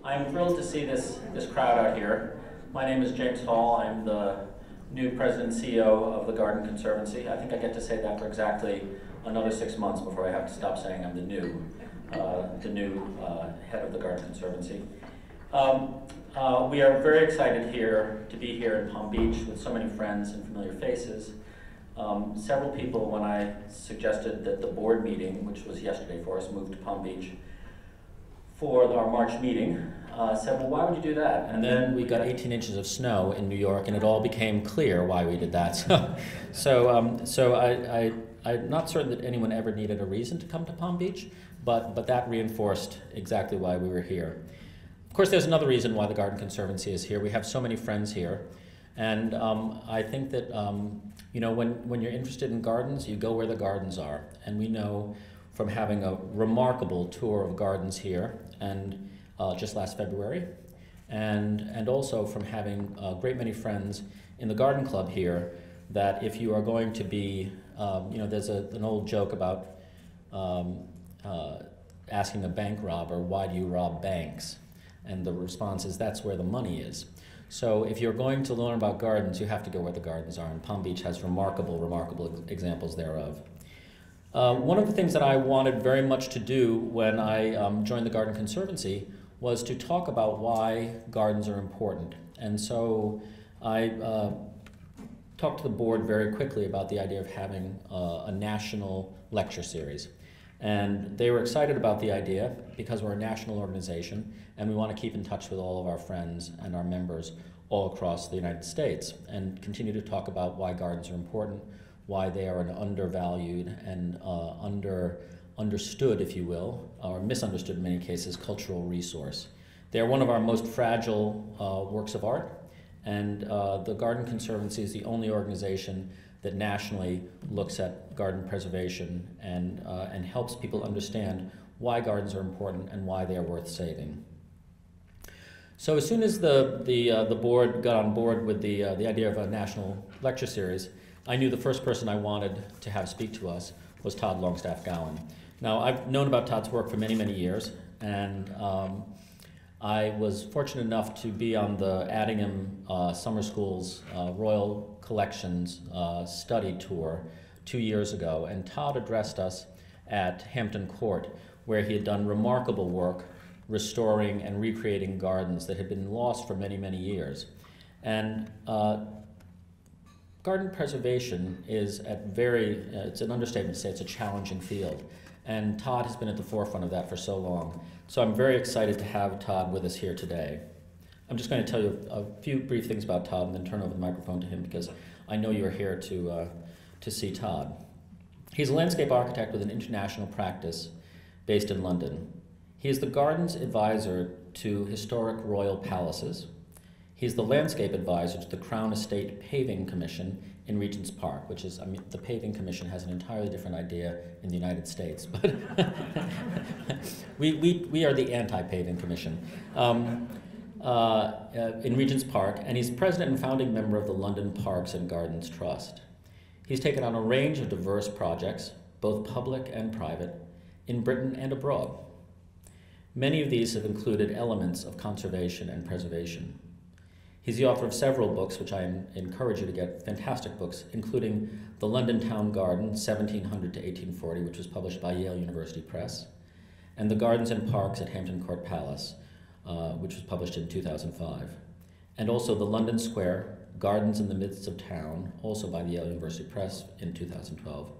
I'm thrilled to see this crowd out here. My name is James Hall. I'm the new president and CEO of the Garden Conservancy. I think I get to say that for exactly another 6 months before I have to stop saying I'm the new head of the Garden Conservancy. We are very excited to be here in Palm Beach with so many friends and familiar faces. Several people, when I suggested that the board meeting, which was yesterday for us, moved to Palm Beach for our March meeting, said, well, why would you do that? And then we got 18 inches of snow in New York, and it all became clear why we did that. So I'm not certain that anyone ever needed a reason to come to Palm Beach, but that reinforced exactly why we were here. Of course, there's another reason why the Garden Conservancy is here. We have so many friends here, and I think that when you're interested in gardens, you go where the gardens are, and we know from having a remarkable tour of gardens here, and just last February, and also from having a great many friends in the garden club here, that if you are going to be, there's an old joke about asking a bank robber, why do you rob banks? And the response is, that's where the money is. So if you're going to learn about gardens, you have to go where the gardens are, and Palm Beach has remarkable examples thereof. One of the things that I wanted very much to do when I joined the Garden Conservancy was to talk about why gardens are important. And so I talked to the board very quickly about the idea of having a national lecture series. And they were excited about the idea because we're a national organization and we want to keep in touch with all of our friends and our members all across the United States and continue to talk about why gardens are important, why they are an undervalued and understood, if you will, or misunderstood in many cases, cultural resource. They are one of our most fragile works of art, and the Garden Conservancy is the only organization that nationally looks at garden preservation and helps people understand why gardens are important and why they are worth saving. So as soon as the board got on board with the idea of a national lecture series, I knew the first person I wanted to have speak to us was Todd Longstaffe Gowan. Now, I've known about Todd's work for many, many years, and I was fortunate enough to be on the Addingham Summer School's Royal Collections study tour 2 years ago, and Todd addressed us at Hampton Court, where he had done remarkable work restoring and recreating gardens that had been lost for many, many years. And garden preservation is it's an understatement to say it's a challenging field. And Todd has been at the forefront of that for so long. So I'm very excited to have Todd with us here today. I'm just going to tell you a few brief things about Todd and then turn over the microphone to him because I know you're here to see Todd. He's a landscape architect with an international practice based in London. He is the gardens advisor to historic royal palaces. He's the landscape advisor to the Crown Estate Paving Commission in Regent's Park, which is, the Paving Commission has an entirely different idea in the United States, but we are the anti-paving commission in Regent's Park, and he's president and founding member of the London Parks and Gardens Trust. He's taken on a range of diverse projects, both public and private, in Britain and abroad. Many of these have included elements of conservation and preservation. He's the author of several books, which I encourage you to get, fantastic books, including The London Town Garden, 1700 to 1840, which was published by Yale University Press, and The Gardens and Parks at Hampton Court Palace, which was published in 2005, and also The London Square, Gardens in the Midst of Town, also by the Yale University Press in 2012.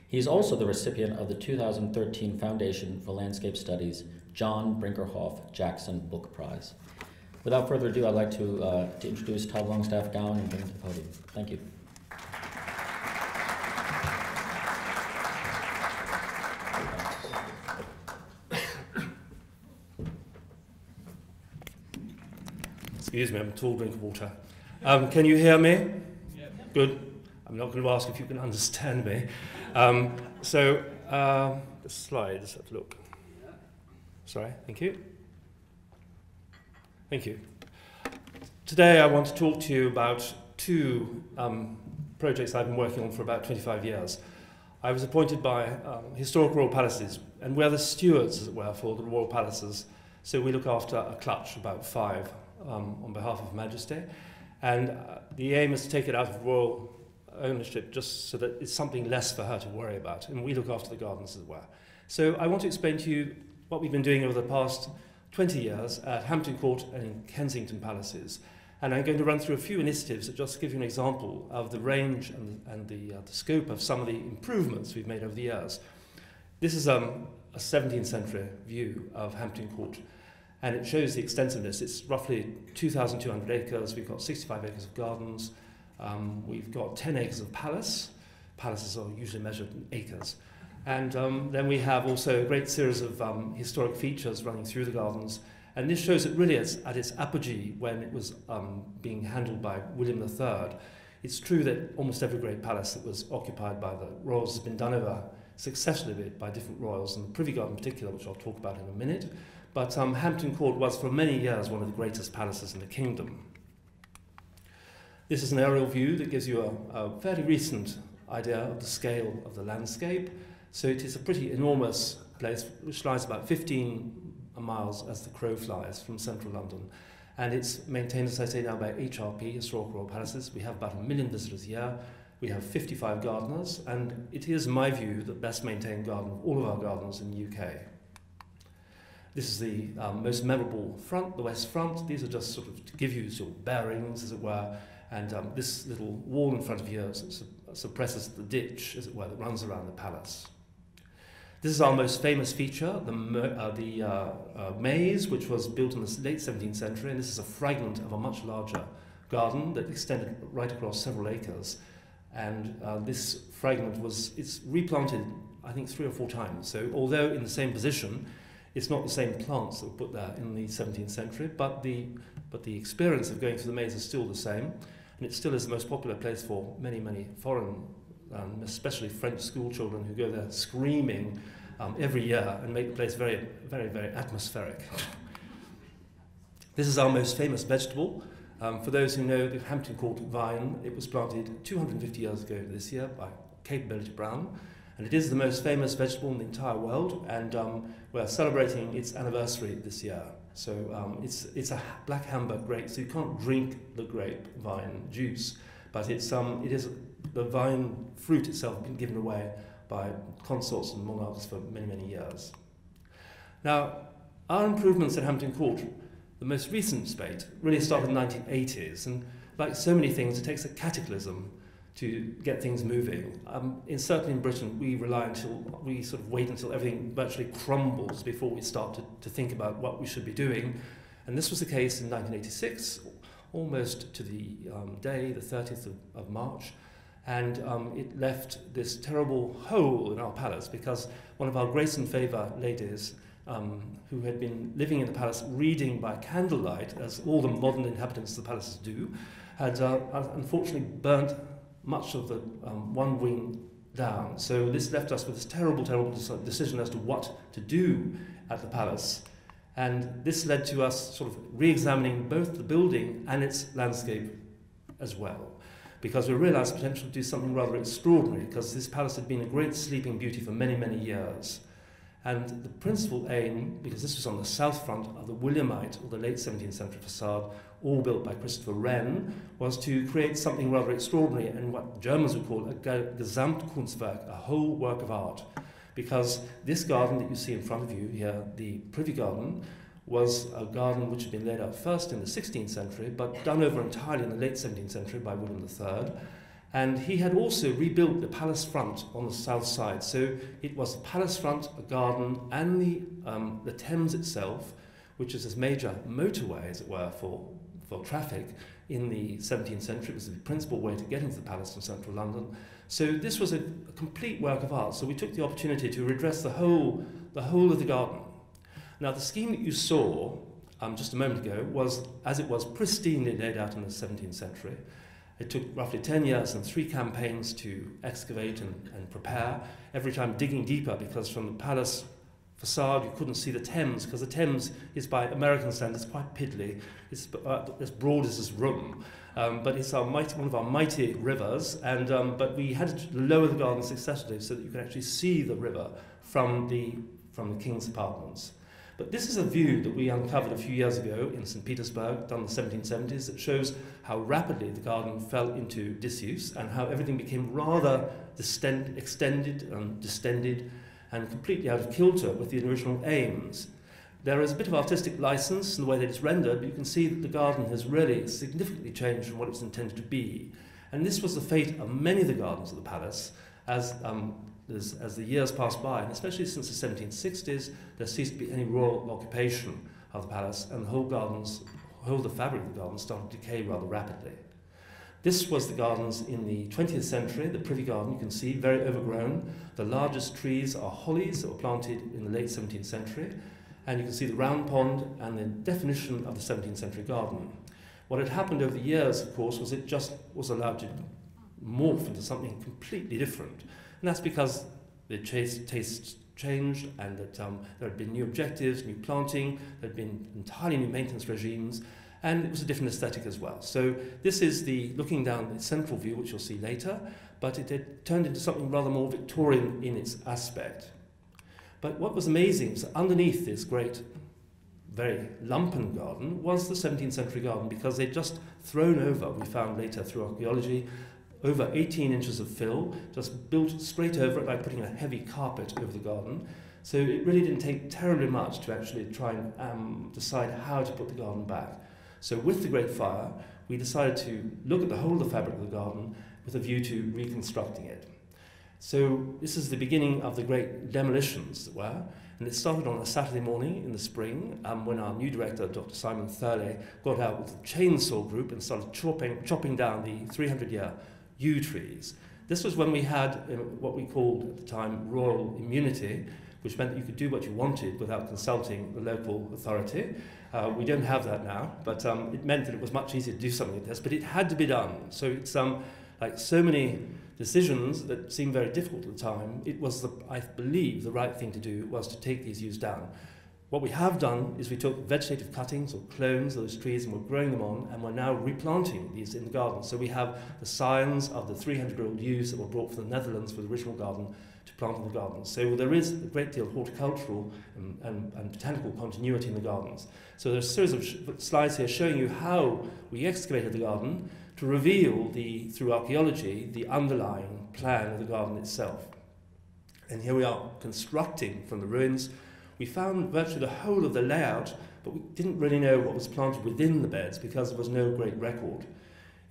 He's also the recipient of the 2013 Foundation for Landscape Studies John Brinkerhoff Jackson Book Prize. Without further ado, I'd like to introduce Todd Longstaffe Gowan and bring him to the podium. Thank you. Excuse me, I'm a tall drink of water. Can you hear me? Yeah. Good. I'm not going to ask if you can understand me. The slide, let's have a look. Sorry, thank you. Thank you. Today I want to talk to you about two projects I've been working on for about 25 years. I was appointed by historic royal palaces, and we're the stewards, as it were, for the royal palaces So we look after a clutch, about 5, on behalf of Her Majesty. And the aim is to take it out of royal ownership just so that it's something less for her to worry about. And we look after the gardens as well. So I want to explain to you what we've been doing over the past 20 years at Hampton Court and in Kensington Palaces. And I'm going to run through a few initiatives that just give you an example of the range and the scope of some of the improvements we've made over the years. This is a 17th century view of Hampton Court, and it shows the extensiveness. It's roughly 2,200 acres. We've got 65 acres of gardens. We've got 10 acres of palace. Palaces are usually measured in acres. And then we have also a great series of historic features running through the gardens. And this shows it really at its apogee when it was being handled by William III. It's true that almost every great palace that was occupied by the royals has been done over successively by different royals, and the Privy Garden in particular, which I'll talk about in a minute. But Hampton Court was for many years one of the greatest palaces in the kingdom. This is an aerial view that gives you a fairly recent idea of the scale of the landscape. So it is a pretty enormous place which lies about 15 miles as the crow flies from central London. And it's maintained, as I say now, by HRP, Historic Royal Palaces. We have about 1 million visitors a year. We have 55 gardeners, and it is, in my view, the best maintained garden of all of our gardens in the UK. This is the most memorable front, the west front. These are just sort of to give you sort of bearings, as it were. And this little wall in front of you suppresses the ditch, as it were, that runs around the palace. This is our most famous feature, the maze, which was built in the late 17th century, and this is a fragment of a much larger garden that extended right across several acres. And this fragment it's replanted, I think, 3 or 4 times. So although in the same position, it's not the same plants that were put there in the 17th century, but the experience of going through the maze is still the same, and it still is the most popular place for many, many foreign, especially French school children who go there screaming every year and make the place very, very, very atmospheric. This is our most famous vegetable. For those who know the Hampton Court vine, it was planted 250 years ago this year by Capability Brown, and it is the most famous vegetable in the entire world, and we're celebrating its anniversary this year. So it's a black Hamburg grape, so you can't drink the grapevine juice, but it is the vine fruit itself been given away by consorts and monarchs for many, many years. Now, our improvements at Hampton Court, the most recent spate, really started in the 1980s, and like so many things, it takes a cataclysm to get things moving. Certainly in Britain, we sort of wait until everything virtually crumbles before we start to think about what we should be doing. And this was the case in 1986, almost to the day, the 30th of March. And it left this terrible hole in our palace because one of our grace and favour ladies, who had been living in the palace reading by candlelight, as all the modern inhabitants of the palaces do, had unfortunately burnt much of the one wing down. So this left us with this terrible, terrible decision as to what to do at the palace. And this led to us sort of re-examining both the building and its landscape as well, because we realised the potential to do something rather extraordinary, because this palace had been a great sleeping beauty for many, many years. And the principal aim, because this was on the south front of the Williamite, or the late 17th century facade, all built by Christopher Wren, was to create something rather extraordinary and what Germans would call a Gesamtkunstwerk, a whole work of art. Because this garden that you see in front of you here, the Privy Garden, was a garden which had been laid out first in the 16th century, but done over entirely in the late 17th century by William III. And he had also rebuilt the palace front on the south side. So it was the palace front, a garden, and the Thames itself, which is this major motorway, as it were, for traffic in the 17th century. It was the principal way to get into the palace from central London. So this was a complete work of art. So we took the opportunity to redress the whole of the garden. Now, the scheme that you saw just a moment ago was, as it was pristinely laid out in the 17th century. It took roughly 10 years and 3 campaigns to excavate and prepare, every time digging deeper, because from the palace facade you couldn't see the Thames, because the Thames is, by American standards, quite piddly. It's as broad as this room, but it's one of our mighty rivers, and but we had to lower the garden successfully so that you can actually see the river from the king's apartments. But this is a view that we uncovered a few years ago in St. Petersburg, done in the 1770s, that shows how rapidly the garden fell into disuse and how everything became rather extended and distended and completely out of kilter with the original aims. There is a bit of artistic license in the way that it's rendered, but you can see that the garden has really significantly changed from what it was intended to be. And this was the fate of many of the gardens of the palace as the years passed by, and especially since the 1760s, there ceased to be any royal occupation of the palace, and the whole fabric of the garden started to decay rather rapidly. This was the gardens in the 20th century, the Privy Garden, you can see, very overgrown. The largest trees are hollies that were planted in the late 17th century, and you can see the round pond and the definition of the 17th century garden. What had happened over the years, of course, was it just was allowed to morph into something completely different. And that's because the tastes changed, and that there had been new objectives, new planting, there had been entirely new maintenance regimes, and it was a different aesthetic as well. So this is the looking down the central view, which you'll see later, but it had turned into something rather more Victorian in its aspect. But what was amazing was that underneath this great, very lumpen garden was the 17th century garden, because they'd just thrown over, we found later through archaeology, over 18 inches of fill, just built straight over it, like putting a heavy carpet over the garden. So it really didn't take terribly much to actually try and decide how to put the garden back. So with the Great Fire, we decided to look at the whole of the fabric of the garden with a view to reconstructing it. So this is the beginning of the Great Demolitions, as it were, and it started on a Saturday morning in the spring when our new director, Dr. Simon Thurley, got out with a chainsaw group and started chopping down the 300-year yew trees. This was when we had what we called at the time royal immunity, which meant that you could do what you wanted without consulting the local authority. We don't have that now, but it meant that it was much easier to do something like this, but it had to be done. So it's like so many decisions that seemed very difficult at the time, it was, I believe, the right thing to do was to take these yews down. What we have done is we took vegetative cuttings or clones of those trees and we're growing them on, and we're now replanting these in the garden. So we have the scions of the 300-year-old yews that were brought from the Netherlands for the original garden to plant in the garden. So there is a great deal of horticultural and botanical continuity in the gardens. So there's a series of slides here showing you how we excavated the garden to reveal, through archaeology, the underlying plan of the garden itself. And here we are constructing from the ruins. We found virtually the whole of the layout, but we didn't really know what was planted within the beds because there was no great record.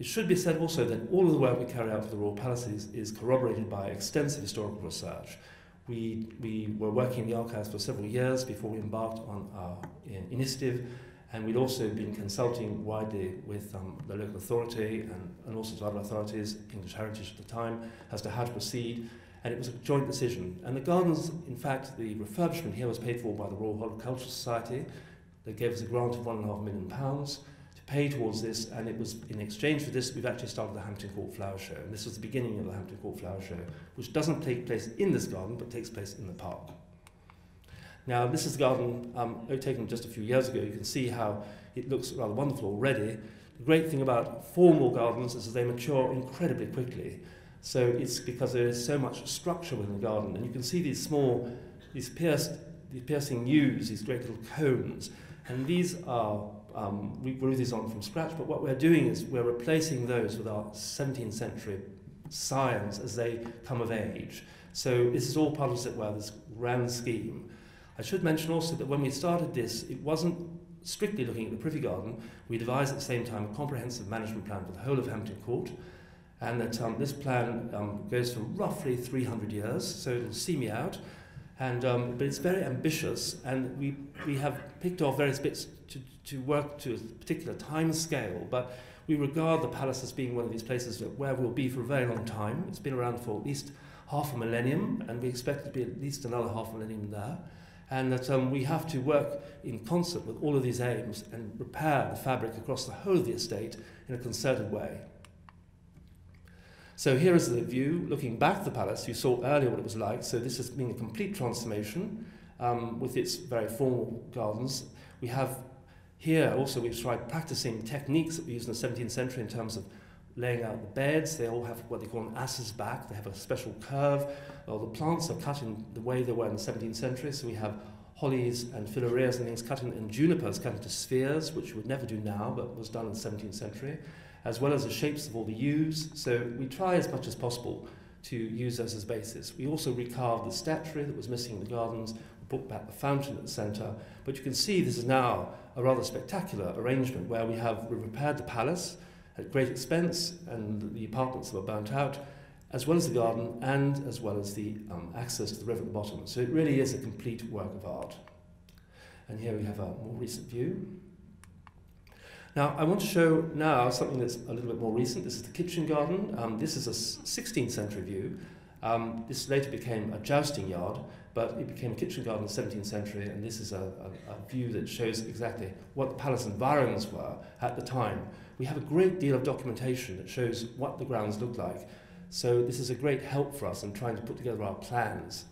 It should be said also that all of the work we carry out for the royal palaces is corroborated by extensive historical research. We were working in the archives for several years before we embarked on our initiative, and we'd also been consulting widely with the local authority and also to other authorities, English Heritage at the time, as to how to proceed. And it was a joint decision. And the gardens, in fact, the refurbishment here was paid for by the Royal Horticultural Society. They gave us a grant of £1.5 million to pay towards this, and it was in exchange for this we've actually started the Hampton Court Flower Show. And this was the beginning of the Hampton Court Flower Show, which doesn't take place in this garden, but takes place in the park. Now, this is the garden taken just a few years ago. You can see how it looks rather wonderful already. The great thing about formal gardens is that they mature incredibly quickly. So it's because there is so much structure within the garden, and you can see these piercing yews, these great little cones, and these are, we grew these on from scratch, but what we're doing is we're replacing those with our 17th century scions as they come of age. So this is all part of this grand scheme. I should mention also that when we started this, it wasn't strictly looking at the Privy Garden. We devised at the same time a comprehensive management plan for the whole of Hampton Court, and that this plan goes for roughly 300 years, so it'll see me out. And, but it's very ambitious, and we have picked off various bits to work to a particular time scale, but we regard the palace as being one of these places where we'll be for a very long time. It's been around for at least half a millennium, and we expect it to be at least another half a millennium there. And that we have to work in concert with all of these aims and repair the fabric across the whole of the estate in a concerted way. So here is the view looking back at the palace. You saw earlier what it was like. So this has been a complete transformation with its very formal gardens. We have here also, we've tried practicing techniques that we used in the 17th century in terms of laying out the beds. They all have what they call an ass's back. They have a special curve. Well, the plants are cut in the way they were in the 17th century. So we have hollies and philaureas and things cut in, and junipers cut into spheres, which you would never do now, but was done in the 17th century, as well as the shapes of all the yews. So we try as much as possible to use those as basis. We also recarved the statuary that was missing in the gardens, brought back the fountain at the centre, but you can see this is now a rather spectacular arrangement where we repaired the palace at great expense and the apartments that were burnt out, as well as the garden and as well as the access to the river at the bottom. So it really is a complete work of art. And here we have a more recent view. Now I want to show now something that's a little bit more recent. This is the kitchen garden. This is a 16th century view. This later became a jousting yard, but it became a kitchen garden in the 17th century, and this is a view that shows exactly what the palace environs were at the time. We have a great deal of documentation that shows what the grounds looked like. So this is a great help for us in trying to put together our plans.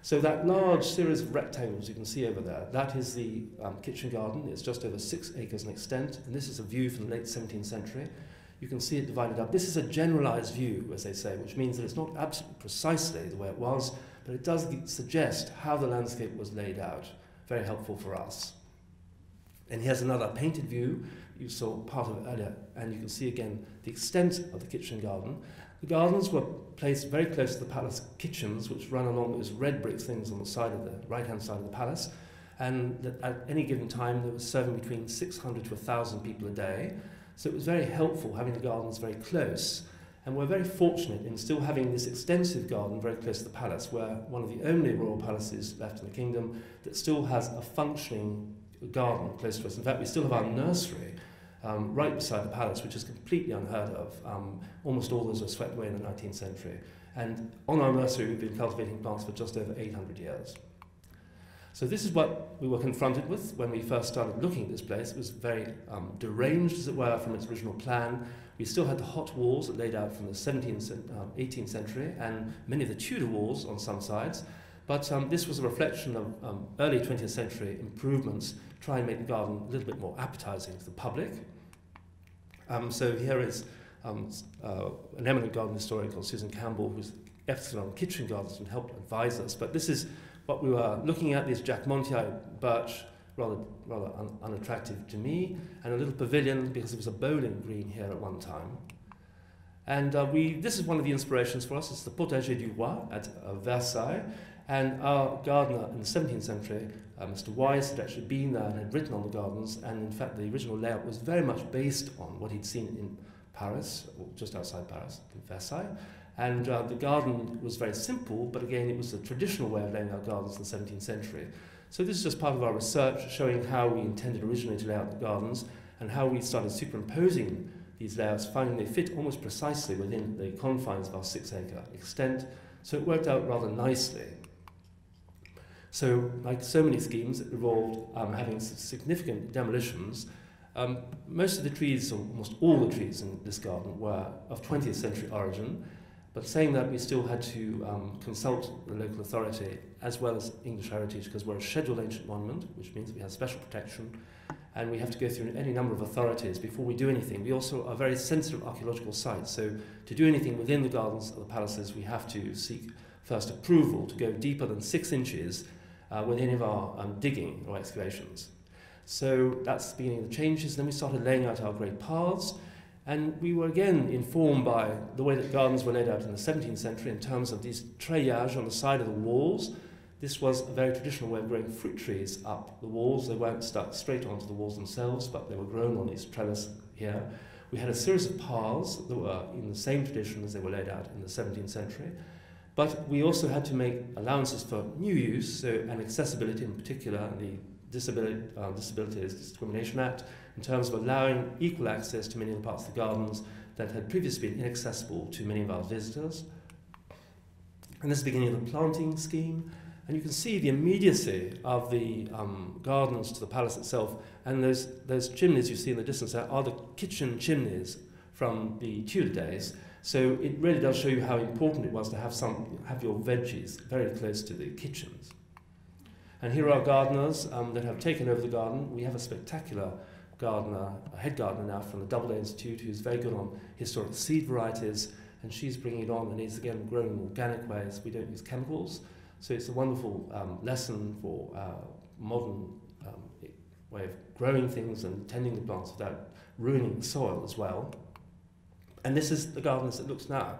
So that large series of rectangles you can see over there, that is the kitchen garden. It's just over 6 acres in extent, and this is a view from the late 17th century. You can see it divided up. This is a generalized view, as they say, which means that it's not absolutely precisely the way it was, but it does suggest how the landscape was laid out. Very helpful for us. And here's another painted view. You saw part of it earlier, and you can see again the extent of the kitchen garden. The gardens were placed very close to the palace kitchens, which run along those red brick things on the side of the right-hand side of the palace. And at any given time, they were serving between 600 to 1,000 people a day. So it was very helpful having the gardens very close. And we're very fortunate in still having this extensive garden very close to the palace. We're one of the only royal palaces left in the kingdom that still has a functioning garden close to us. In fact, we still have our nursery right beside the palace, which is completely unheard of. Almost all those were swept away in the 19th century. And on our nursery, we've been cultivating plants for just over 800 years. So this is what we were confronted with when we first started looking at this place. It was very deranged, as it were, from its original plan. We still had the hot walls that laid out from the 18th century and many of the Tudor walls on some sides. But this was a reflection of early 20th century improvements, try and make the garden a little bit more appetizing to the public. So here is an eminent garden historian called Susan Campbell, who's expert on kitchen gardens and helped advise us. But this is what we were looking at, these Jack Montier birch, rather unattractive to me, and a little pavilion because there was a bowling green here at one time. And this is one of the inspirations for us. It's the Potager du Roi at Versailles. And our gardener in the 17th century, Mr. Weiss, had actually been there and had written on the gardens. And in fact, the original layout was very much based on what he'd seen in Paris, or just outside Paris, in Versailles. And the garden was very simple, but again, it was a traditional way of laying out gardens in the 17th century. So this is just part of our research, showing how we intended originally to lay out the gardens and how we started superimposing these layouts, finding they fit almost precisely within the confines of our 6-acre extent. So it worked out rather nicely. So, like so many schemes, it involved having significant demolitions. Most of the trees, or almost all the trees in this garden, were of 20th century origin. But saying that, we still had to consult the local authority as well as English Heritage, because we're a scheduled ancient monument, which means we have special protection, and we have to go through any number of authorities before we do anything. We also are very sensitive archaeological sites, so to do anything within the gardens of the palaces, we have to seek first approval to go deeper than 6 inches with any of our digging or excavations. So that's the beginning of the changes. Then we started laying out our great paths, and we were again informed by the way that gardens were laid out in the 17th century in terms of these treillage on the side of the walls. This was a very traditional way of growing fruit trees up the walls. They weren't stuck straight onto the walls themselves, but they were grown on these trellis here. We had a series of paths that were in the same tradition as they were laid out in the 17th century. But we also had to make allowances for new use, so, and accessibility in particular, the Disabilities Discrimination Act, in terms of allowing equal access to many of the parts of the gardens that had previously been inaccessible to many of our visitors. And this is the beginning of the planting scheme. And you can see the immediacy of the gardens to the palace itself. And those chimneys you see in the distance there are the kitchen chimneys from the Tudor days. So it really does show you how important it was to have your veggies very close to the kitchens. And here are gardeners that have taken over the garden. We have a spectacular gardener, a head gardener now from the Doubleday Institute, who's very good on historic seed varieties, and she's bringing it on, and it's again grown in organic ways. We don't use chemicals, So it's a wonderful lesson for modern way of growing things and tending the plants without ruining the soil as well. And this is the garden as it looks now.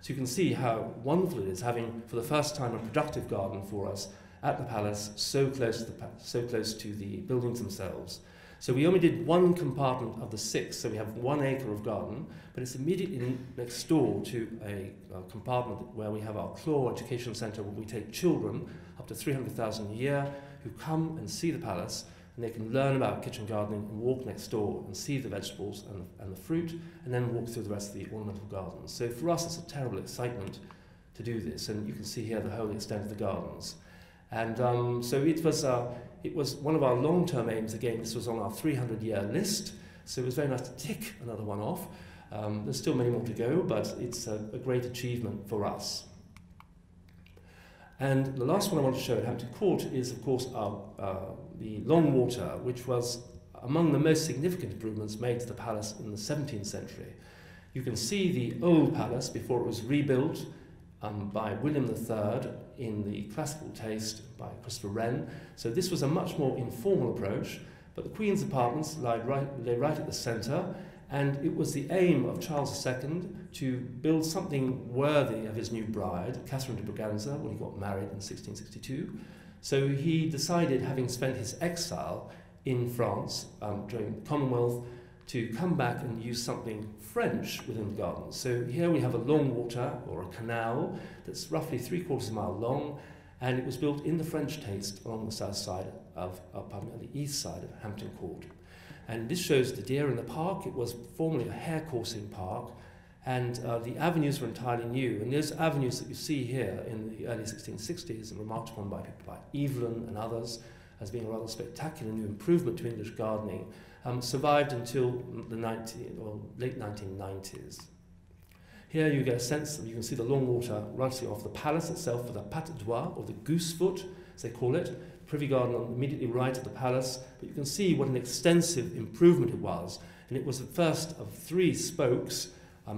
So you can see how wonderful it is having, for the first time, a productive garden for us at the palace, so close to the buildings themselves. So we only did one compartment of the 6, so we have 1 acre of garden, but it's immediately next door to a compartment where we have our Claw Education Centre, where we take children, up to 300,000 a year, who come and see the palace, and they can learn about kitchen gardening and walk next door and see the vegetables and the fruit, and then walk through the rest of the ornamental gardens. So for us, it's a terrible excitement to do this, and you can see here the whole extent of the gardens. And so it was one of our long-term aims. Again, this was on our 300-year list, so it was very nice to tick another one off. There's still many more to go, but it's a great achievement for us. And the last one I want to show at Hampton Court is, of course, the Long Water, which was among the most significant improvements made to the palace in the 17th century. You can see the old palace before it was rebuilt by William III in the classical taste by Christopher Wren. So this was a much more informal approach, but the Queen's apartments lay right at the centre, and it was the aim of Charles II to build something worthy of his new bride, Catherine de Braganza, when he got married in 1662. So he decided, having spent his exile in France during the Commonwealth, to come back and use something French within the garden. So here we have a long water, or a canal, that's roughly 3/4 of a mile long, and it was built in the French taste along the south side of, the east side of Hampton Court. And this shows the deer in the park. It was formerly a hare coursing park, and the avenues were entirely new. And those avenues that you see here in the early 1660s and remarked upon by people like Evelyn and others as being a rather spectacular new improvement to English gardening, survived until the late 1990s. Here you get a sense that you can see the Long Water right off the palace itself with the patte d'oie, or the goose foot, as they call it. Privy Garden immediately right at the palace, but you can see what an extensive improvement it was. And it was the first of 3 spokes,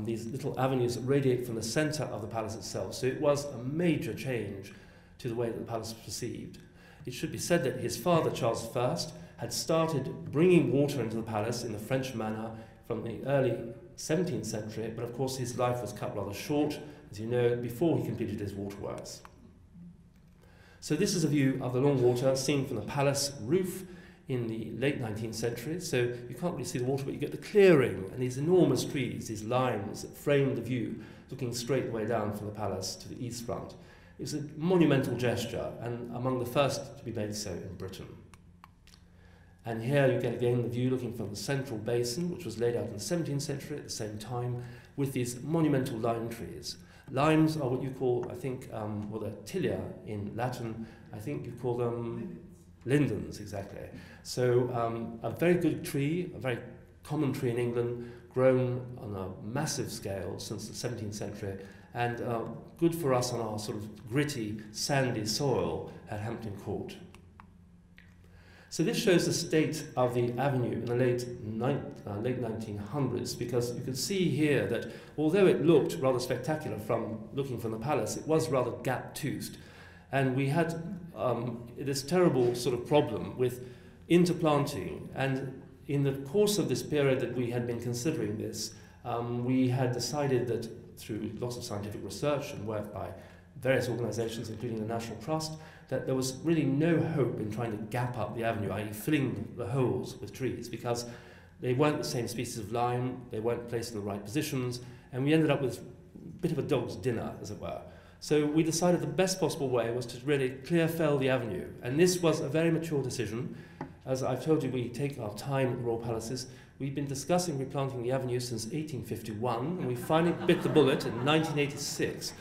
these little avenues that radiate from the centre of the palace itself. So it was a major change to the way that the palace was perceived. It should be said that his father, Charles I, had started bringing water into the palace in the French manner from the early 17th century, but of course his life was cut rather short, as you know, before he completed his waterworks. So this is a view of the Long Water seen from the palace roof in the late 19th century. So you can't really see the water, but you get the clearing and these enormous trees, these limes that frame the view, looking straight the way down from the palace to the east front. It's a monumental gesture, and among the first to be made so in Britain. And here you get again the view looking from the central basin, which was laid out in the 17th century at the same time, with these monumental lime trees. Limes are what you call, I think, well, they're tilia in Latin. I think you call them lindens, exactly. So a very good tree, a very common tree in England, grown on a massive scale since the 17th century, and good for us on our sort of gritty, sandy soil at Hampton Court. So this shows the state of the avenue in the late 1900s, because you can see here that although it looked rather spectacular from looking from the palace, it was rather gap-toothed. And we had this terrible sort of problem with interplanting, and in the course of this period that we had been considering this, we had decided that through lots of scientific research and work by various organisations, including the National Trust, that there was really no hope in trying to gap up the avenue, i.e. filling the holes with trees, because they weren't the same species of lime, they weren't placed in the right positions, and we ended up with a bit of a dog's dinner, as it were. So we decided the best possible way was to really clear fell the avenue, and this was a very mature decision. As I've told you, we take our time at the Royal Palaces. We've been discussing replanting the avenue since 1851, and we finally bit the bullet in 1986.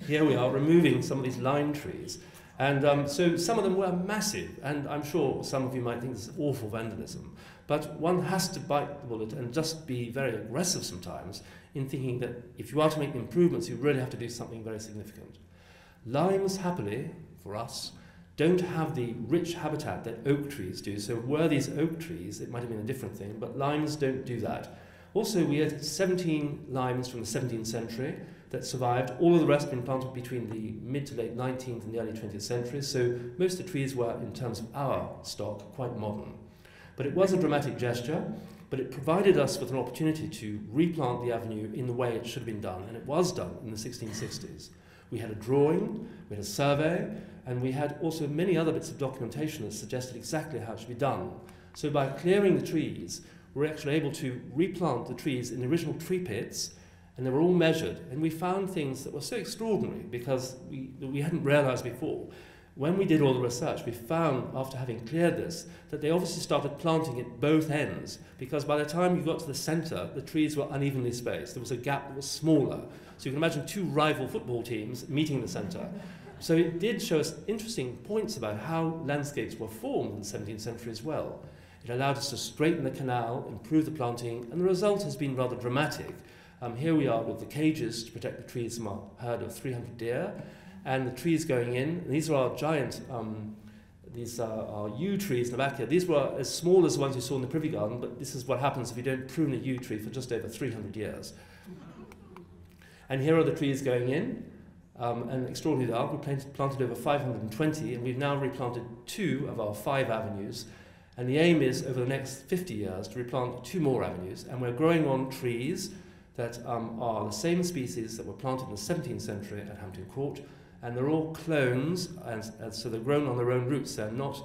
Here we are removing some of these lime trees, and so some of them were massive, and I'm sure some of you might think this is awful vandalism, but one has to bite the bullet and just be very aggressive sometimes in thinking that if you are to make improvements, you really have to do something very significant. Limes, happily, for us, don't have the rich habitat that oak trees do, so were these oak trees, it might have been a different thing, but limes don't do that. Also, we had 17 limes from the 17th century, that survived. All of the rest have been planted between the mid to late 19th and the early 20th century, so most of the trees were, in terms of our stock, quite modern. But it was a dramatic gesture, but it provided us with an opportunity to replant the avenue in the way it should have been done, and it was done in the 1660s. We had a drawing, we had a survey, and we had also many other bits of documentation that suggested exactly how it should be done. So by clearing the trees, we were actually able to replant the trees in the original tree pits, and they were all measured, and we found things that were so extraordinary because we hadn't realized before. When we did all the research, we found, after having cleared this, that they obviously started planting at both ends, because by the time you got to the centre, the trees were unevenly spaced. There was a gap that was smaller. So you can imagine two rival football teams meeting the centre. So it did show us interesting points about how landscapes were formed in the 17th century as well. It allowed us to straighten the canal, improve the planting, and the result has been rather dramatic. Here we are with the cages to protect the trees from a herd of 300 deer, and the trees going in. And these are our giant, these are our yew trees in the back here. These were as small as the ones you saw in the Privy Garden, but this is what happens if you don't prune a yew tree for just over 300 years. And here are the trees going in, and extraordinarily are. We planted over 520, and we've now replanted 2 of our 5 avenues. And the aim is, over the next 50 years, to replant 2 more avenues. And we're growing on trees that are the same species that were planted in the 17th century at Hampton Court, and they're all clones, and so they're grown on their own roots. They're not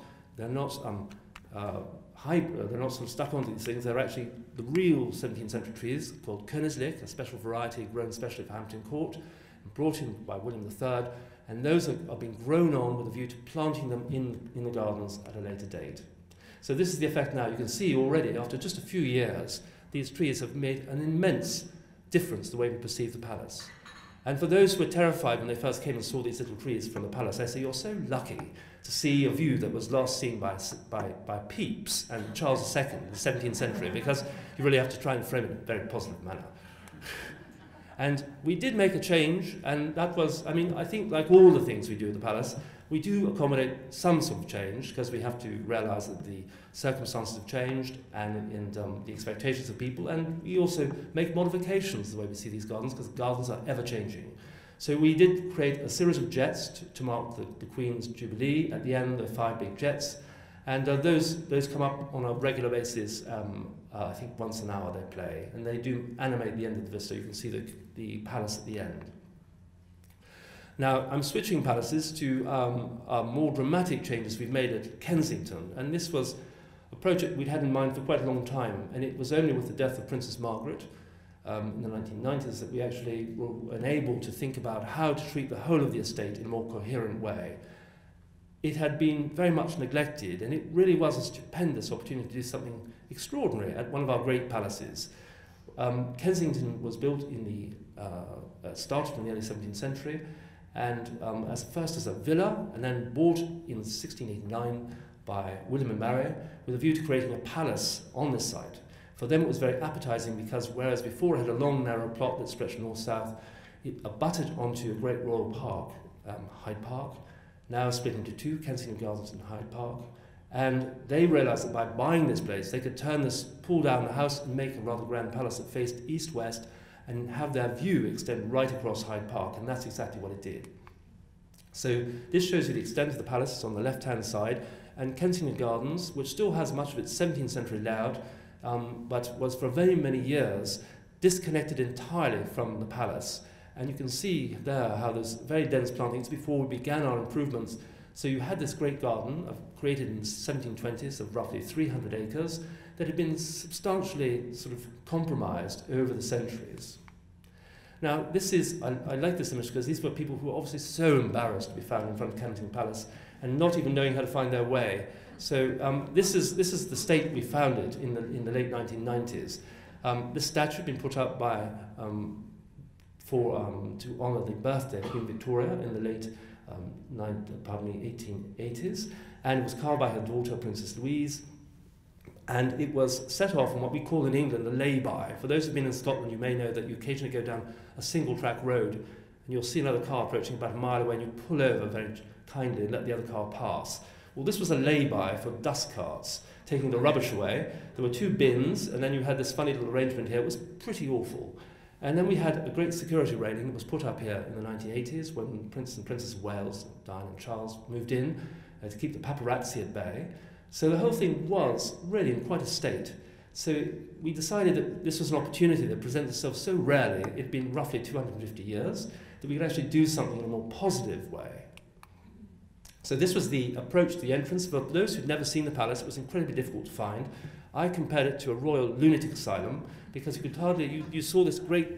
hybrid. They're not sort of stuck onto these things. They're actually the real 17th century trees called Königslick, a special variety grown especially for Hampton Court, brought in by William III, and those are being grown on with a view to planting them in the gardens at a later date. So this is the effect now. You can see already, after just a few years, these trees have made an immense difference the way we perceive the palace. And for those who were terrified when they first came and saw these little trees from the palace, I say, you're so lucky to see a view that was last seen by Pepys and Charles II in the 17th century, because you really have to try and frame it in a very positive manner. And we did make a change, and that was, I mean, I think like all the things we do at the palace, we do accommodate some sort of change, because we have to realise that the circumstances have changed and the expectations of people, and we also make modifications the way we see these gardens, because gardens are ever changing. So we did create a series of jets to mark the Queen's Jubilee. At the end, there are 5 big jets, and those come up on a regular basis. I think once an hour they play, and they do animate the end of the vista. You can see the palace at the end. Now, I'm switching palaces to more dramatic changes we've made at Kensington, and this was a project we'd had in mind for quite a long time, and it was only with the death of Princess Margaret in the 1990s that we actually were enabled to think about how to treat the whole of the estate in a more coherent way. It had been very much neglected, and it really was a stupendous opportunity to do something extraordinary at one of our great palaces. Kensington was built in started in the early 17th century, and first as a villa, and then bought in 1689 by William and Mary with a view to creating a palace on this site. For them it was very appetizing, because whereas before it had a long narrow plot that stretched north-south, it abutted onto a great royal park, Hyde Park, now split into 2, Kensington Gardens and Hyde Park. And they realized that by buying this place, they could pull down the house and make a rather grand palace that faced east-west and have their view extend right across Hyde Park, and that's exactly what it did. So this shows you the extent of the palace. It's on the left-hand side, and Kensington Gardens, which still has much of its 17th century layout, but was for very many years disconnected entirely from the palace. And you can see there how there's very dense plantings before we began our improvements. So you had this great garden created in the 1720s of roughly 300 acres that had been substantially sort of compromised over the centuries. Now this is, I like this image because these were people who were obviously so embarrassed to be found in front of Kensington Palace and not even knowing how to find their way. So this is the state we found it in the late 1990s. This statue had been put up by to honour the birthday of Queen Victoria in the late 1880s, and it was carved by her daughter, Princess Louise, and it was set off on what we call in England a lay-by. For those who've been in Scotland, you may know that you occasionally go down a single-track road, and you'll see another car approaching about a mile away, and you pull over very kindly and let the other car pass. Well, this was a lay-by for dust carts, taking the rubbish away. There were 2 bins, and then you had this funny little arrangement here. It was pretty awful. And then we had a great security railing that was put up here in the 1980s when Prince and Princess of Wales, Diana and Charles, moved in to keep the paparazzi at bay. So the whole thing was really in quite a state. So we decided that this was an opportunity that presented itself so rarely, it'd been roughly 250 years, that we could actually do something in a more positive way. So this was the approach to the entrance. For those who'd never seen the palace, it was incredibly difficult to find. I compared it to a royal lunatic asylum because you could hardly, you saw this great,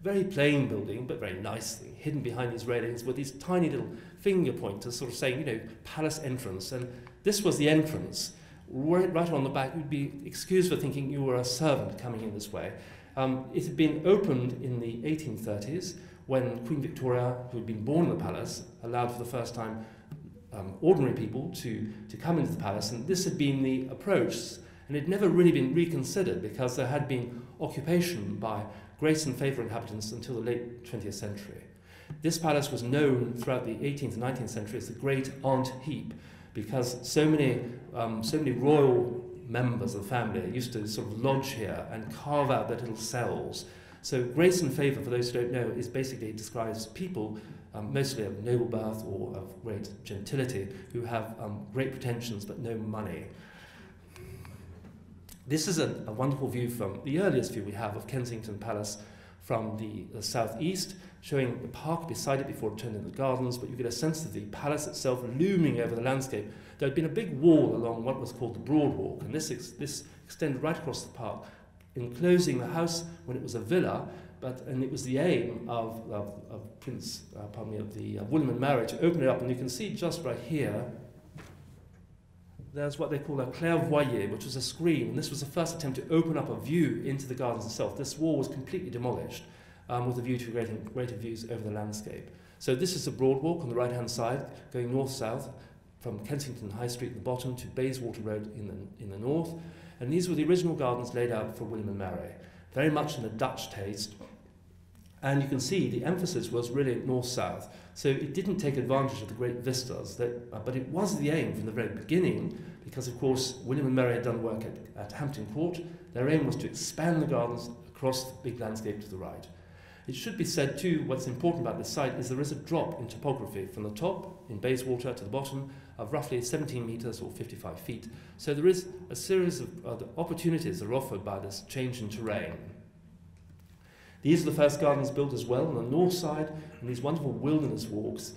very plain building, but very nice thing, hidden behind these railings with these tiny little finger pointers sort of saying, you know, palace entrance. And this was the entrance. Right on the back, you'd be excused for thinking you were a servant coming in this way. It had been opened in the 1830s when Queen Victoria, who had been born in the palace, allowed for the first time ordinary people to come into the palace, and this had been the approach, and it had never really been reconsidered because there had been occupation by grace and favour inhabitants until the late 20th century. This palace was known throughout the 18th and 19th century as the Great Aunt Heap, because so many royal members of the family used to sort of lodge here and carve out their little cells. So grace and favour, for those who don't know, is basically describes people mostly of noble birth or of great gentility who have great pretensions but no money. This is a wonderful view from the earliest view we have of Kensington Palace from the southeast, showing the park beside it before it turned into gardens, but you get a sense of the palace itself looming over the landscape. There had been a big wall along what was called the Broad Walk, and this extended right across the park, enclosing the house when it was a villa, and it was the aim of William and Mary to open it up, and you can see just right here, there's what they call a clairvoyer, which was a screen, and this was the first attempt to open up a view into the gardens itself. This wall was completely demolished with a view to greater views over the landscape. So this is the Broad Walk on the right-hand side, going north-south from Kensington High Street at the bottom to Bayswater Road in the north. And these were the original gardens laid out for William and Mary, very much in a Dutch taste. And you can see the emphasis was really north-south. So it didn't take advantage of the great vistas, but it was the aim from the very beginning, because of course William and Mary had done work at Hampton Court. Their aim was to expand the gardens across the big landscape to the right. It should be said too, what's important about this site is there is a drop in topography from the top in Bayswater to the bottom of roughly 17 metres or 55 feet. So there is a series of opportunities that are offered by this change in terrain. These are the first gardens built as well on the north side, and these wonderful wilderness walks.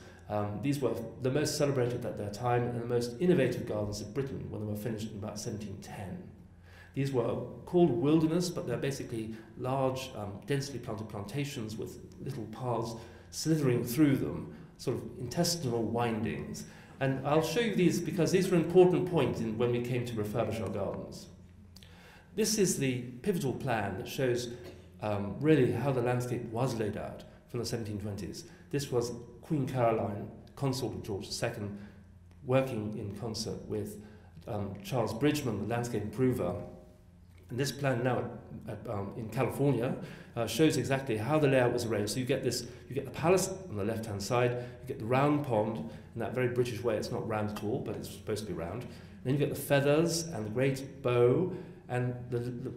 These were the most celebrated at their time and the most innovative gardens of Britain when they were finished in about 1710. These were called wilderness, but they're basically large, densely planted plantations with little paths slithering through them, sort of intestinal windings. And I'll show you these because these were an important point when we came to refurbish our gardens. This is the pivotal plan that shows really how the landscape was laid out from the 1720s. This was Queen Caroline, consort of George II, working in concert with Charles Bridgman, the landscape improver. And this plan now in California shows exactly how the layout was arranged. So you get the palace on the left-hand side, you get the round pond in that very British way. It's not round at all, but it's supposed to be round. Then you get the feathers and the great bow, and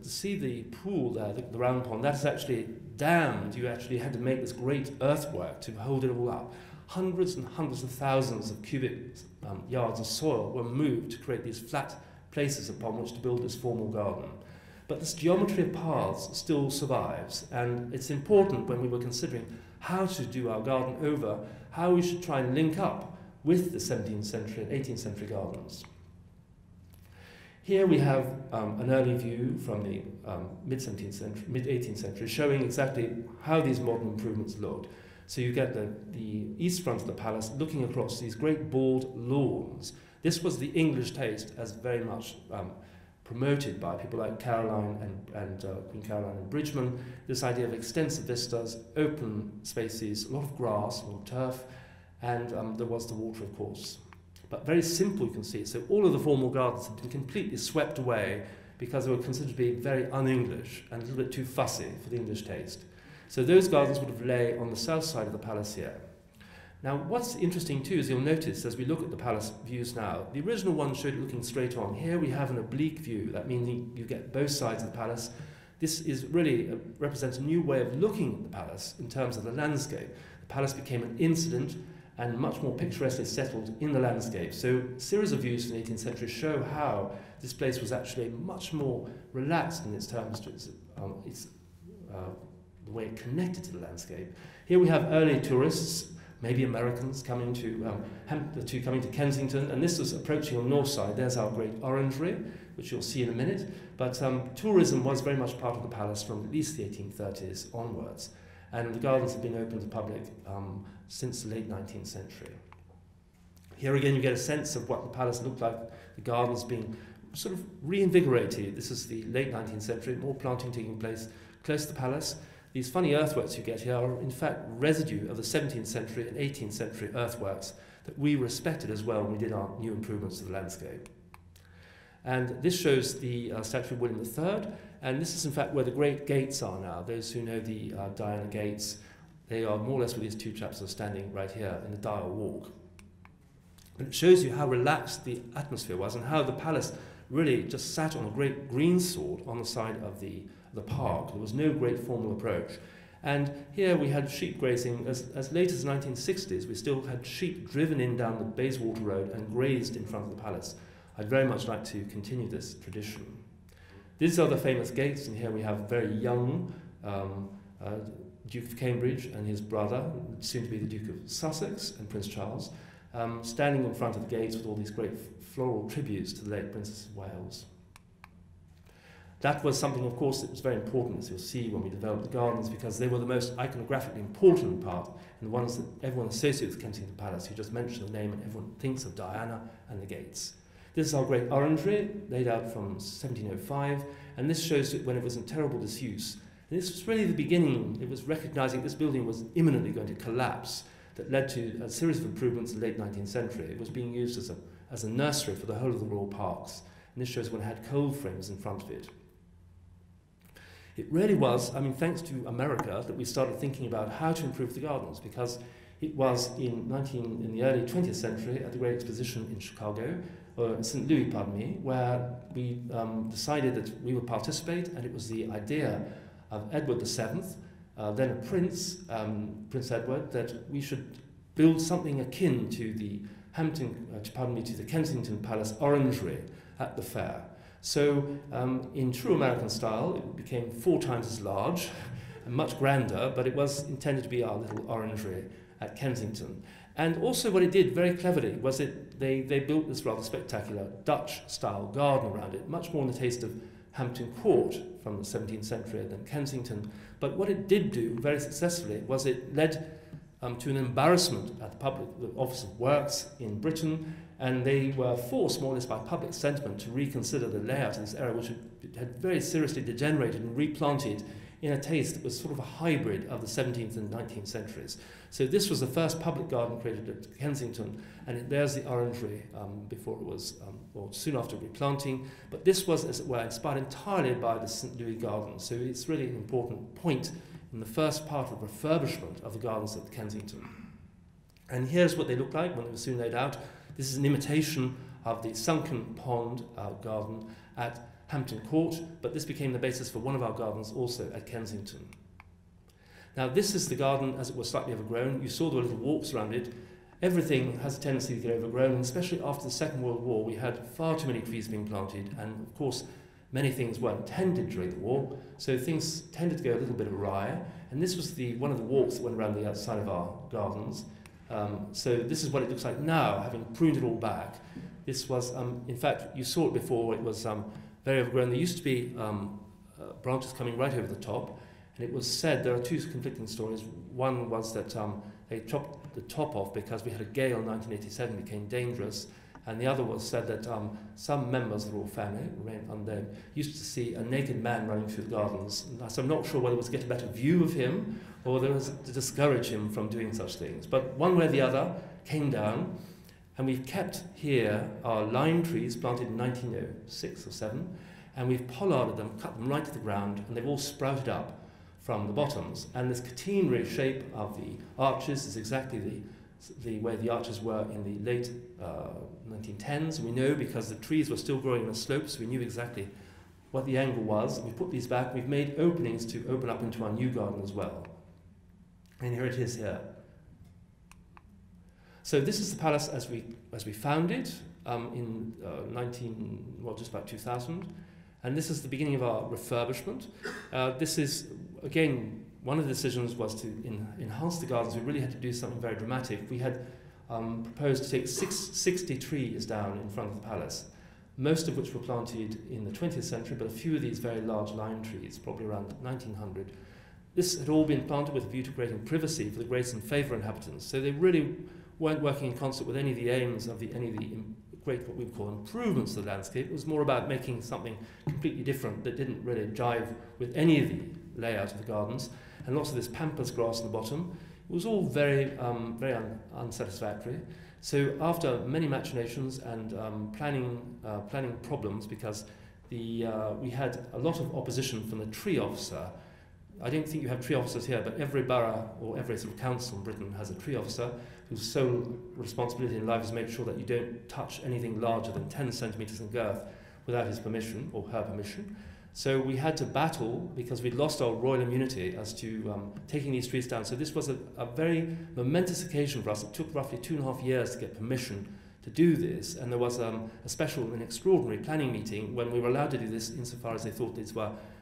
see the pool there, the round pond. That's actually dammed. You actually had to make this great earthwork to hold it all up. Hundreds and hundreds of thousands of cubic yards of soil were moved to create these flat places upon which to build this formal garden. But this geometry of paths still survives, and it's important when we were considering how to do our garden over, how we should try and link up with the 17th century and 18th century gardens. Here we have an early view from the mid-17th century, mid-18th century, showing exactly how these modern improvements looked. So you get the east front of the palace looking across these great bald lawns. This was the English taste, as very much promoted by people like Caroline and Queen Caroline and Bridgman, this idea of extensive vistas, open spaces, a lot of grass, a lot of turf, and there was the water, of course. But very simple, you can see. So all of the formal gardens have been completely swept away because they were considered to be very un-English and a little bit too fussy for the English taste. So those gardens would have lay on the south side of the palace here. Now, what's interesting too is you'll notice as we look at the palace views now, the original one showed it looking straight on. Here we have an oblique view. That means you get both sides of the palace. This is really represents a new way of looking at the palace in terms of the landscape. The palace became an incident and much more picturesquely settled in the landscape. So a series of views from the 18th century show how this place was actually much more relaxed in its terms to the way it connected to the landscape. Here we have early tourists, maybe Americans, coming to Kensington, and this was approaching on the north side. There's our great orangery, which you'll see in a minute. But tourism was very much part of the palace from at least the 1830s onwards, and the gardens have been open to the public since the late 19th century. Here again you get a sense of what the palace looked like, the gardens being sort of reinvigorated. This is the late 19th century, more planting taking place close to the palace. These funny earthworks you get here are in fact residue of the 17th century and 18th century earthworks that we respected as well when we did our new improvements to the landscape. And this shows the statue of William III, and this is in fact where the great gates are now. Those who know the Diana gates, they are more or less where these two chaps are standing right here in the Dial Walk. And it shows you how relaxed the atmosphere was and how the palace really just sat on a great greensward on the side of the park. There was no great formal approach. And here we had sheep grazing as late as the 1960s. We still had sheep driven in down the Bayswater Road and grazed in front of the palace. I'd very much like to continue this tradition. These are the famous gates, and here we have very young Duke of Cambridge and his brother, soon to be the Duke of Sussex and Prince Charles, standing in front of the gates with all these great floral tributes to the late Princess of Wales. That was something, of course, that was very important, as you'll see when we developed the gardens, because they were the most iconographically important part, and the ones that everyone associates with Kensington Palace. You just mention the name and everyone thinks of Diana and the gates. This is our great orangery, laid out from 1705, and this shows it when it was in terrible disuse. And this was really the beginning. It was recognising this building was imminently going to collapse, that led to a series of improvements in the late 19th century. It was being used as a nursery for the whole of the royal parks, and this shows when it had cold frames in front of it. It really was, I mean, thanks to America, that we started thinking about how to improve the gardens, because it was in the early 20th century at the Great Exposition in Chicago, St. Louis, pardon me, where we decided that we would participate, and it was the idea of Edward VII, then a prince, Prince Edward, that we should build something akin to the to the Kensington Palace orangery at the fair. So in true American style, it became 4 times as large and much grander, but it was intended to be our little orangery at Kensington. And also what it did very cleverly was they built this rather spectacular Dutch-style garden around it, much more in the taste of Hampton Court from the 17th century than Kensington. But what it did do very successfully was it led to an embarrassment at the Office of Works in Britain, and they were forced more or less by public sentiment to reconsider the layout of this area, which had very seriously degenerated and replanted in a taste that was sort of a hybrid of the 17th and 19th centuries. So this was the first public garden created at Kensington, and there's the orangery before it was, or soon after replanting. But this was, as it were, inspired entirely by the St. Louis Garden. So it's really an important point in the first part of refurbishment of the gardens at Kensington. And here's what they looked like when they were soon laid out. This is an imitation of the Sunken Pond garden at Hampton Court, but this became the basis for one of our gardens also at Kensington. Now this is the garden as it was slightly overgrown. You saw the little walks around it. Everything has a tendency to get overgrown, and especially after the Second World War we had far too many trees being planted, and of course many things weren't tended during the war, so things tended to go a little bit awry, and this was one of the walks that went around the outside of our gardens. So this is what it looks like now, having pruned it all back. This was, in fact, you saw it before, it was very overgrown. There used to be branches coming right over the top, and it was said, there are 2 conflicting stories. One was that they chopped the top off because we had a gale in 1987, became dangerous, and the other was said that some members of the royal family, used to see a naked man running through the gardens. So I'm not sure whether it was to get a better view of him or whether it was to discourage him from doing such things. But one way or the other came down, and we've kept here our lime trees planted in 1906 or 7, and we've pollarded them, cut them right to the ground, and they've all sprouted up from the bottoms. And this catenary shape of the arches is exactly the way the arches were in the late 1910s. We know because the trees were still growing in the slopes, we knew exactly what the angle was. We put these back. We've made openings to open up into our new garden as well. And here it is here. So this is the palace as we found it in just about 2000. And this is the beginning of our refurbishment. This is, again, one of the decisions was to enhance the gardens. We really had to do something very dramatic. We had proposed to take 60 trees down in front of the palace, most of which were planted in the 20th century, but a few of these very large lime trees, probably around 1900. This had all been planted with a view to creating privacy for the grace and favour inhabitants. So they really weren't working in concert with any of the aims of any of the great, what we would call, improvements to the landscape. It was more about making something completely different that didn't really jive with any of the layout of the gardens, and lots of this pampas grass in the bottom. It was all very unsatisfactory. So after many machinations and planning problems, because we had a lot of opposition from the tree officer. I don't think you have tree officers here, but every borough or every sort of council in Britain has a tree officer whose sole responsibility in life is to make sure that you don't touch anything larger than 10 centimetres in girth without his permission or her permission. So we had to battle, because we'd lost our royal immunity, as to taking these trees down. So this was a very momentous occasion for us. It took roughly 2.5 years to get permission to do this, and there was a special and extraordinary planning meeting when we were allowed to do this, insofar as they thought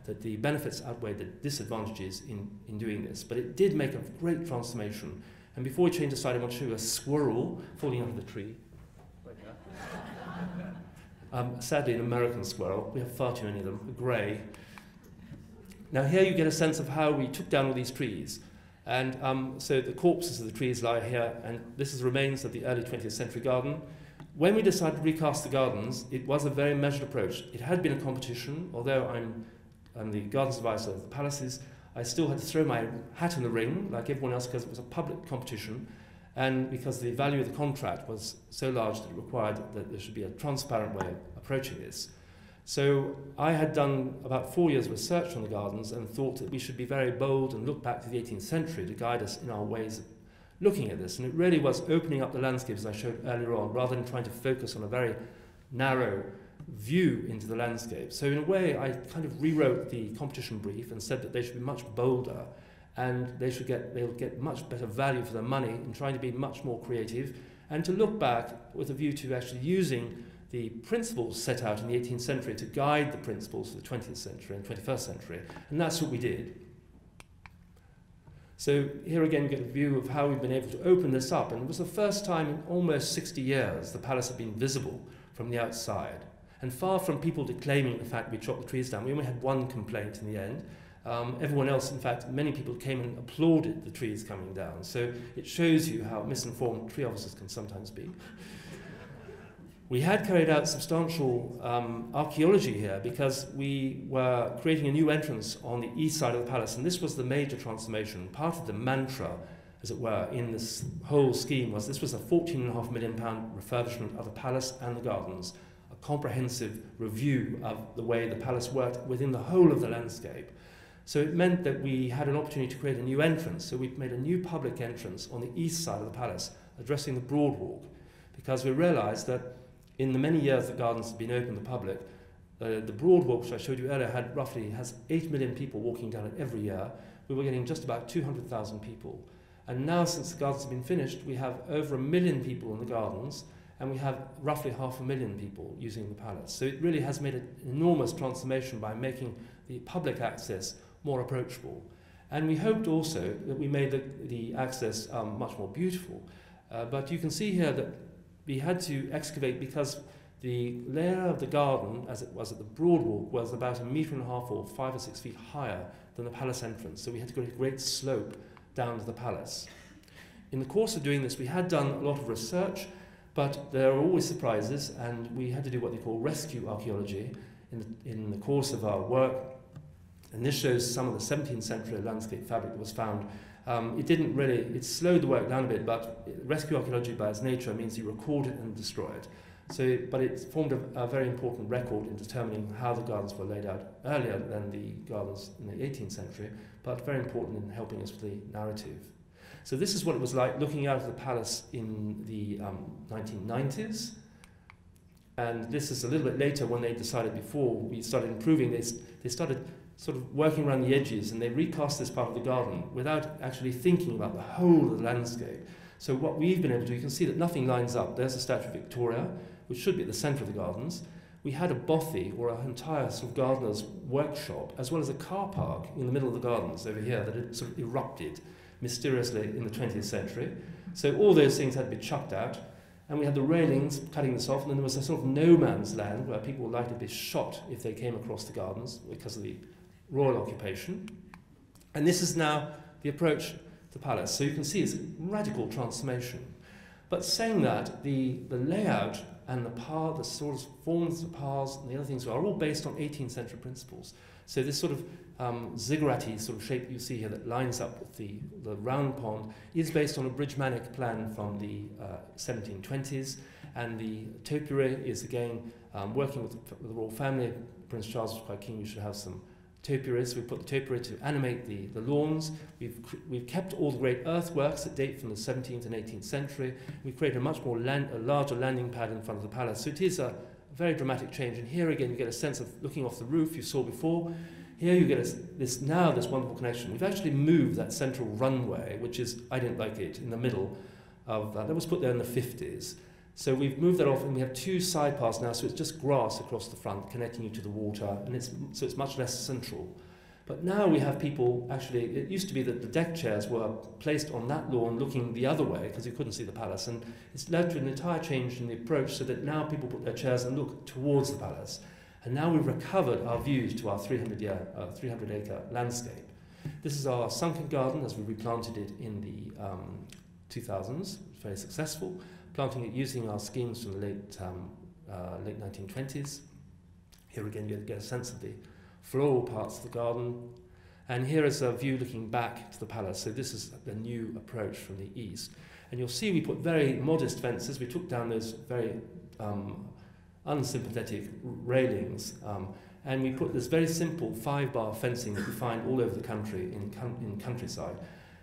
that the benefits outweighed the disadvantages in doing this. But it did make a great transformation. And before we change the slide, I want to show you a squirrel falling out of the tree. Sadly, an American squirrel. We have far too many of them, grey. Now here you get a sense of how we took down all these trees. And so the corpses of the trees lie here, and this is remains of the early 20th century garden. When we decided to recast the gardens, it was a very measured approach. It had been a competition, although I'm the gardens advisor of the palaces. I still had to throw my hat in the ring, like everyone else, because it was a public competition, and because the value of the contract was so large that it required that there should be a transparent way of approaching this. So I had done about 4 years' research on the gardens and thought that we should be very bold and look back to the 18th century to guide us in our ways of looking at this. And it really was opening up the landscape, as I showed earlier on, rather than trying to focus on a very narrow view into the landscape. So in a way, I kind of rewrote the competition brief and said that they should be much bolder, and they'll get much better value for their money in trying to be much more creative, and to look back with a view to actually using the principles set out in the 18th century to guide the principles of the 20th century and 21st century. And that's what we did. So here again you get a view of how we've been able to open this up, and it was the first time in almost 60 years the palace had been visible from the outside. And far from people declaiming the fact we chopped the trees down, we only had one complaint in the end. Everyone else, in fact, many people came and applauded the trees coming down. So it shows you how misinformed tree officers can sometimes be. We had carried out substantial archaeology here, because we were creating a new entrance on the east side of the palace, and this was the major transformation. Part of the mantra, as it were, in this whole scheme was this was a £14.5 million refurbishment of the palace and the gardens, a comprehensive review of the way the palace worked within the whole of the landscape. So it meant that we had an opportunity to create a new entrance. So we made a new public entrance on the east side of the palace, addressing the Broad Walk, because we realised that in the many years the gardens have been open to the public, the Broad Walk, which I showed you earlier, has 8 million people walking down it every year. We were getting just about 200,000 people. And now, since the gardens have been finished, we have over 1 million people in the gardens, and we have roughly 500,000 people using the palace. So it really has made an enormous transformation by making the public access more approachable. And we hoped also that we made the access much more beautiful. But you can see here that we had to excavate, because the layer of the garden, as it was at the Broad Walk, was about 1.5 meters or 5 or 6 feet higher than the palace entrance. So we had to go a great slope down to the palace. In the course of doing this, we had done a lot of research, but there are always surprises, and we had to do what they call rescue archaeology in the course of our work. And this shows some of the 17th century landscape fabric that was found. It slowed the work down a bit, but rescue archaeology by its nature means you record it and destroy it. But it formed a very important record in determining how the gardens were laid out earlier than the gardens in the 18th century, but very important in helping us with the narrative. So this is what it was like looking out of the palace in the 1990s. And this is a little bit later when they decided, before we started improving, they started sort of working around the edges, and they recast this part of the garden without actually thinking about the whole of the landscape. So what we've been able to do, you can see that nothing lines up. There's a statue of Victoria, which should be at the centre of the gardens. We had a bothy, or an entire sort of gardener's workshop, as well as a car park in the middle of the gardens over here that had sort of erupted mysteriously in the 20th century. So all those things had to be chucked out. And we had the railings cutting this off, and then there was a sort of no man's land where people were likely to be shot if they came across the gardens because of the royal occupation. And this is now the approach to the palace. So you can see it's a radical transformation. But saying that, the layout and the sort of forms, the paths, and the other things are all based on 18th century principles. So this sort of ziggurat-y sort of shape you see here that lines up with the round pond is based on a bridge-manic plan from the 1720s, and the topiary is again working with the royal family. Prince Charles was quite keen we should have some topiaries. We put the topiary to animate the lawns. We've kept all the great earthworks that date from the 17th and 18th century. We've created a much more a larger landing pad in front of the palace. So it is a very dramatic change. And here again you get a sense of looking off the roof you saw before. Here you get this wonderful connection. We've actually moved that central runway, which is, I didn't like it, in the middle of that was put there in the 50s. So we've moved that off, and we have two side paths now, so it's just grass across the front connecting you to the water, and so it's much less central. But now we have people, actually, it used to be that the deck chairs were placed on that lawn looking the other way because you couldn't see the palace, and it's led to an entire change in the approach so that now people put their chairs and look towards the palace. And now we've recovered our views to our 300-acre landscape. This is our Sunken Garden as we replanted it in the 2000s. Very successful, planting it using our schemes from the late 1920s. Here again you get a sense of the floral parts of the garden. And here is a view looking back to the palace. So this is the new approach from the east. And you'll see we put very modest fences. We took down those very unsympathetic railings, and we put this very simple 5-bar fencing that you find all over the country in countryside.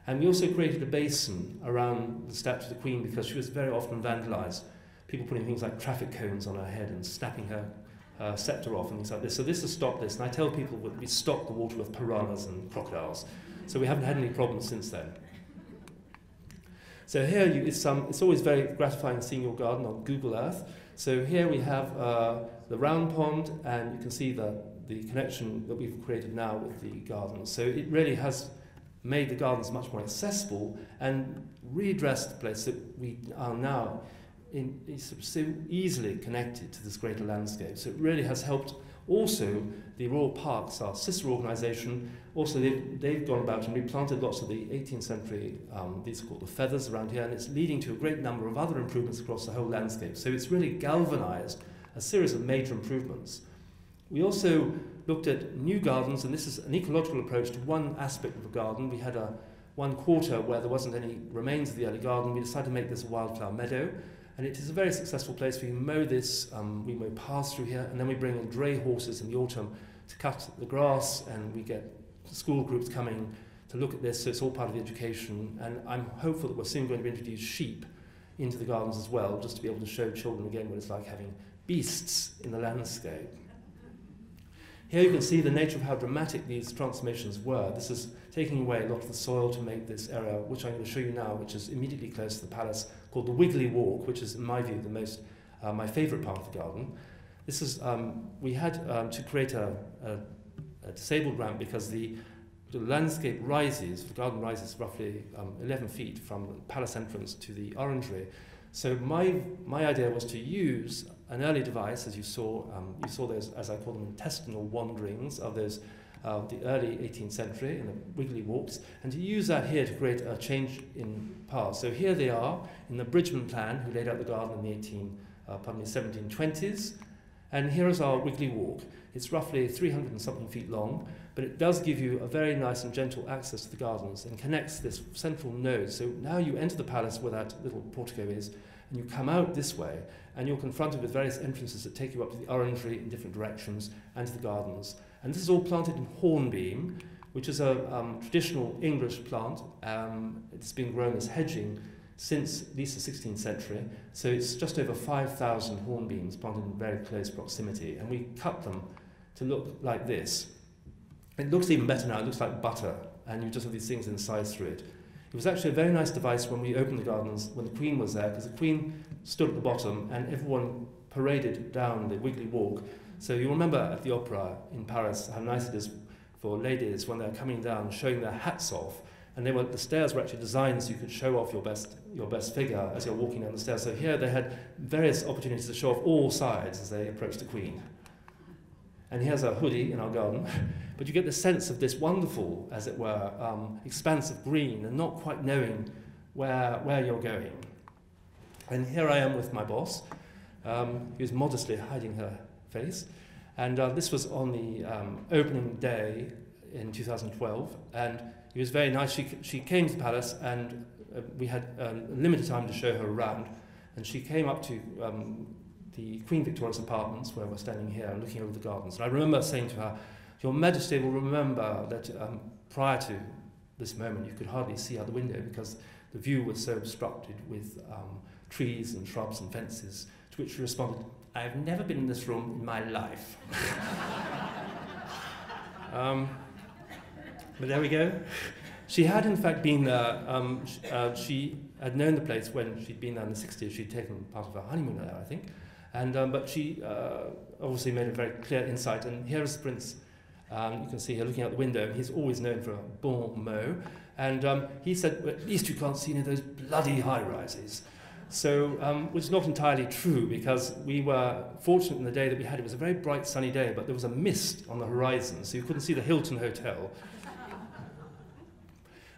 And we also created a basin around the statue of the Queen because she was very often vandalised. People putting things like traffic cones on her head and snapping her sceptre off and things like this. So this has stopped this, and I tell people that we stocked the water with piranhas and crocodiles. So we haven't had any problems since then. So here it's always very gratifying seeing your garden on Google Earth. So here we have the round pond, and you can see the connection that we've created now with the gardens. So it really has made the gardens much more accessible and redressed the place that we are now so easily connected to this greater landscape. So it really has helped. Also, the Royal Parks, our sister organisation, also they've gone about and replanted lots of the 18th century, these are called the feathers around here, and it's leading to a great number of other improvements across the whole landscape. So it's really galvanised a series of major improvements. We looked at new gardens, and this is an ecological approach to one aspect of a garden. We had one quarter where there wasn't any remains of the early garden. We decided to make this a wildflower meadow. And it is a very successful place. We mow this, we mow paths through here, and then we bring in dray horses in the autumn to cut the grass, and we get school groups coming to look at this, so it's all part of the education. And I'm hopeful that we're soon going to introduce sheep into the gardens as well, just to be able to show children again what it's like having beasts in the landscape. Here you can see the nature of how dramatic these transformations were. This is taking away a lot of the soil to make this area, which I'm going to show you now, which is immediately close to the palace, called the Wiggly Walk, which is, in my view, my favourite part of the garden. This is, we had to create a disabled ramp because the landscape rises, the garden rises roughly 11 feet from the palace entrance to the orangery. So my idea was to use an early device, as you saw those, as I call them, intestinal wanderings of those the early 18th century in the Wiggly Walks, and to use that here to create a change in paths. So here they are in the Bridgman plan, who laid out the garden in the 1720s, and here is our Wiggly Walk. It's roughly 300 and something feet long, but it does give you a very nice and gentle access to the gardens and connects this central node. So now you enter the palace where that little portico is, and you come out this way, and you're confronted with various entrances that take you up to the orangery in different directions and to the gardens. And this is all planted in hornbeam, which is a traditional English plant. It's been grown as hedging since at least the 16th century. So it's just over 5,000 hornbeams planted in very close proximity, and we cut them to look like this. It looks even better now, it looks like butter, and you just have these things incised through it. It was actually a very nice device when we opened the gardens, when the Queen was there, because the Queen stood at the bottom and everyone paraded down the Wiggly Walk. So you remember at the opera in Paris how nice it is for ladies when they're coming down, showing their hats off, and the stairs were actually designed so you could show off your best figure as you're walking down the stairs. So here they had various opportunities to show off all sides as they approached the Queen. And here's a hoodie in our garden, but you get the sense of this wonderful, as it were, expanse of green and not quite knowing where you're going. And here I am with my boss, who's modestly hiding her face. And this was on the opening day in 2012, and it was very nice. She came to the palace, and we had limited time to show her around, and she came up to the Queen Victoria's apartments, where we're standing here and looking over the gardens. And I remember saying to her, "Your Majesty will remember that prior to this moment you could hardly see out the window because the view was so obstructed with trees and shrubs and fences," to which she responded, "I've never been in this room in my life." But there we go. She had in fact been there, she had known the place when she'd been there in the 60s. She'd taken part of her honeymoon there, I think. And, but she obviously made a very clear insight. And here is the Prince. You can see here looking out the window. And he's always known for a bon mot. And he said, "Well, at least you can't see any of those bloody high-rises." So, which is not entirely true, because we were fortunate in the day that we had. It was a very bright sunny day, but there was a mist on the horizon, so you couldn't see the Hilton Hotel.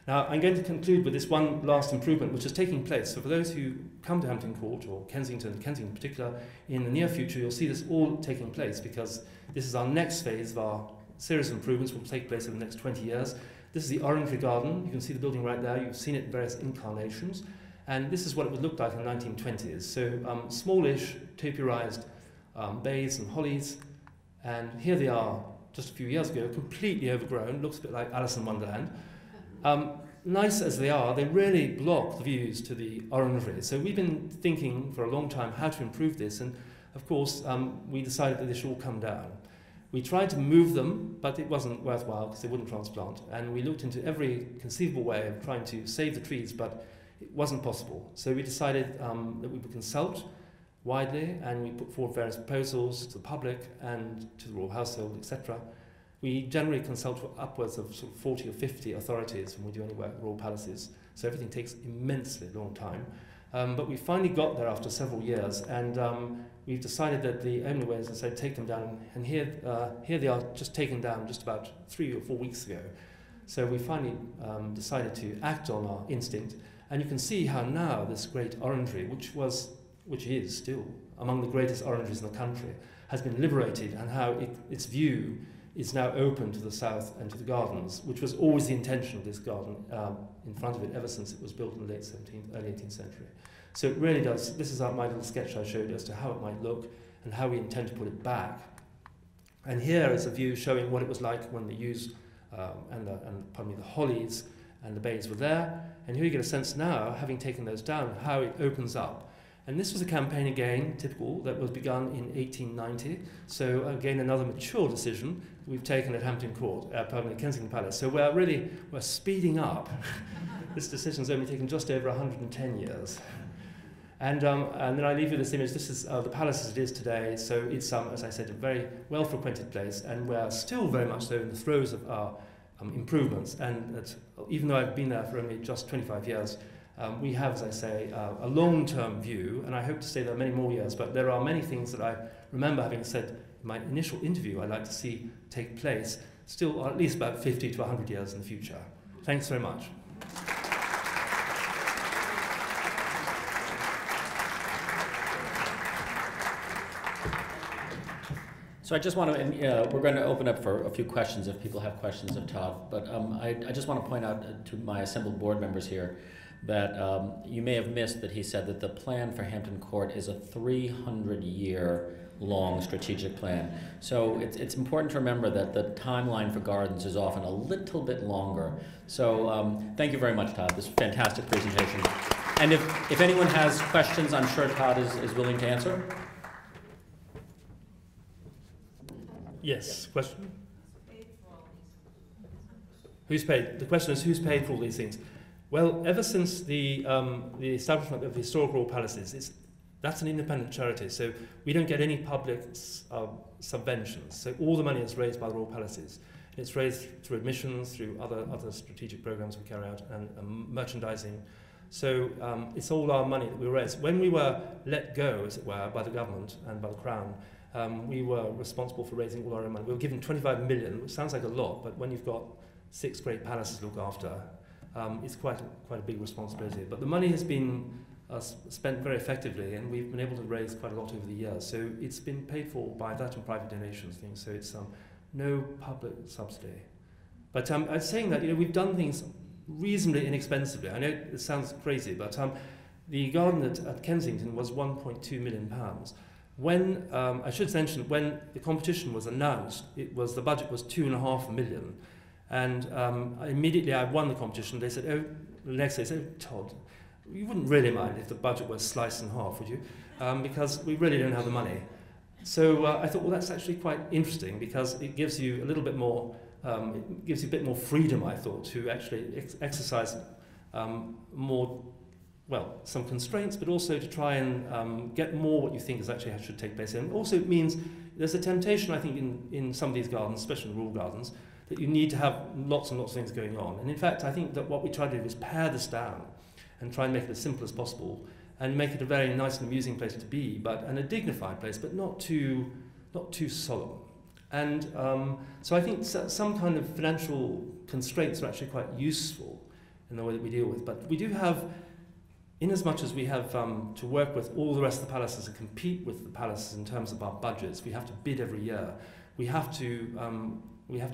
Now, I'm going to conclude with this one last improvement, which is taking place. So for those who come to Hampton Court, or Kensington in particular, in the near future, you'll see this all taking place, because this is our next phase of our series of improvements, which will take place over the next 20 years. This is the Orangey Garden. You can see the building right there. You've seen it in various incarnations. And this is what it would look like in the 1920s. So smallish, topiarized bays and hollies. And here they are just a few years ago, completely overgrown. Looks a bit like Alice in Wonderland. Nice as they are, they really block the views to the orangery. So we've been thinking for a long time how to improve this, and of course we decided that they should all come down. We tried to move them, but it wasn't worthwhile because they wouldn't transplant, and we looked into every conceivable way of trying to save the trees, but it wasn't possible. So we decided that we would consult widely, and we put forward various proposals to the public and to the royal household, etc. We generally consult with upwards of sort of 40 or 50 authorities when we do any work at royal palaces, so everything takes immensely long time. But we finally got there after several years, and we've decided that the only way is to say take them down, and here they are just taken down just about 3 or 4 weeks ago. So we finally decided to act on our instinct, and you can see how now this great orangery, which is still among the greatest orangeries in the country, has been liberated, and how its view is now open to the south and to the gardens, which was always the intention of this garden in front of it ever since it was built in the late 17th, early 18th century. So it really does, this is my little sketch I showed as to how it might look and how we intend to put it back. And here is a view showing what it was like when the yews the hollies and the bays were there. And here you get a sense now, having taken those down, how it opens up. And this was a campaign again, typical, that was begun in 1890. So again, another mature decision we've taken at Hampton Court, Kensington Palace. So we're speeding up. This decision's only taken just over 110 years. And then I leave you this image. This is the palace as it is today. So it's, as I said, a very well-frequented place, and we're still very much so in the throes of our improvements. And that, even though I've been there for only just 25 years, we have, as I say, a long-term view, and I hope to stay there many more years, but there are many things that I remember having said in my initial interview I'd like to see take place, still, or at least about 50 to 100 years in the future. Thanks very much. So I just want to, we're going to open up for a few questions if people have questions of Todd, but I just want to point out to my assembled board members here that you may have missed that he said that the plan for Hampton Court is a 300-year long strategic plan. So it's important to remember that the timeline for gardens is often a little bit longer. So thank you very much, Todd. This fantastic presentation. And if anyone has questions, I'm sure Todd is willing to answer. Yes, question? Who's paid? The question is, who's paid for all these things? Well, ever since the establishment of the Historic Royal Palaces, that's an independent charity, so we don't get any public subventions. So all the money is raised by the Royal Palaces. It's raised through admissions, through other strategic programs we carry out, and merchandising. So it's all our money that we raise. When we were let go, as it were, by the government and by the Crown, we were responsible for raising all our own money. We were given 25 million, which sounds like a lot, but when you've got 6 great palaces to look after, it's quite a big responsibility. But the money has been spent very effectively, and we've been able to raise quite a lot over the years. So it's been paid for by that and private donations things. So it's no public subsidy. But I was saying that we've done things reasonably inexpensively. I know it sounds crazy, but the garden at Kensington was £1.2 million. When I should mention, when the competition was announced, the budget was £2.5 million, and immediately I won the competition. They said, the next day, Todd, you wouldn't really mind if the budget was sliced in half, would you? Because we really don't have the money. So I thought, well, that's actually quite interesting because it gives you a little bit more. It gives you a bit more freedom, I thought, to actually exercise more. Well, some constraints, but also to try and get more what you think is actually should take place. And also it means there's a temptation, I think, in some of these gardens, especially the rural gardens, that you need to have lots and lots of things going on. And in fact, I think that what we try to do is pare this down and try and make it as simple as possible and make it a very nice and amusing place to be, and a dignified place, but not too solemn. And so I think some kind of financial constraints are actually quite useful in the way that we deal with. But we do have, in as much as we have to work with all the rest of the palaces and compete with the palaces in terms of our budgets, we have to bid every year. We have to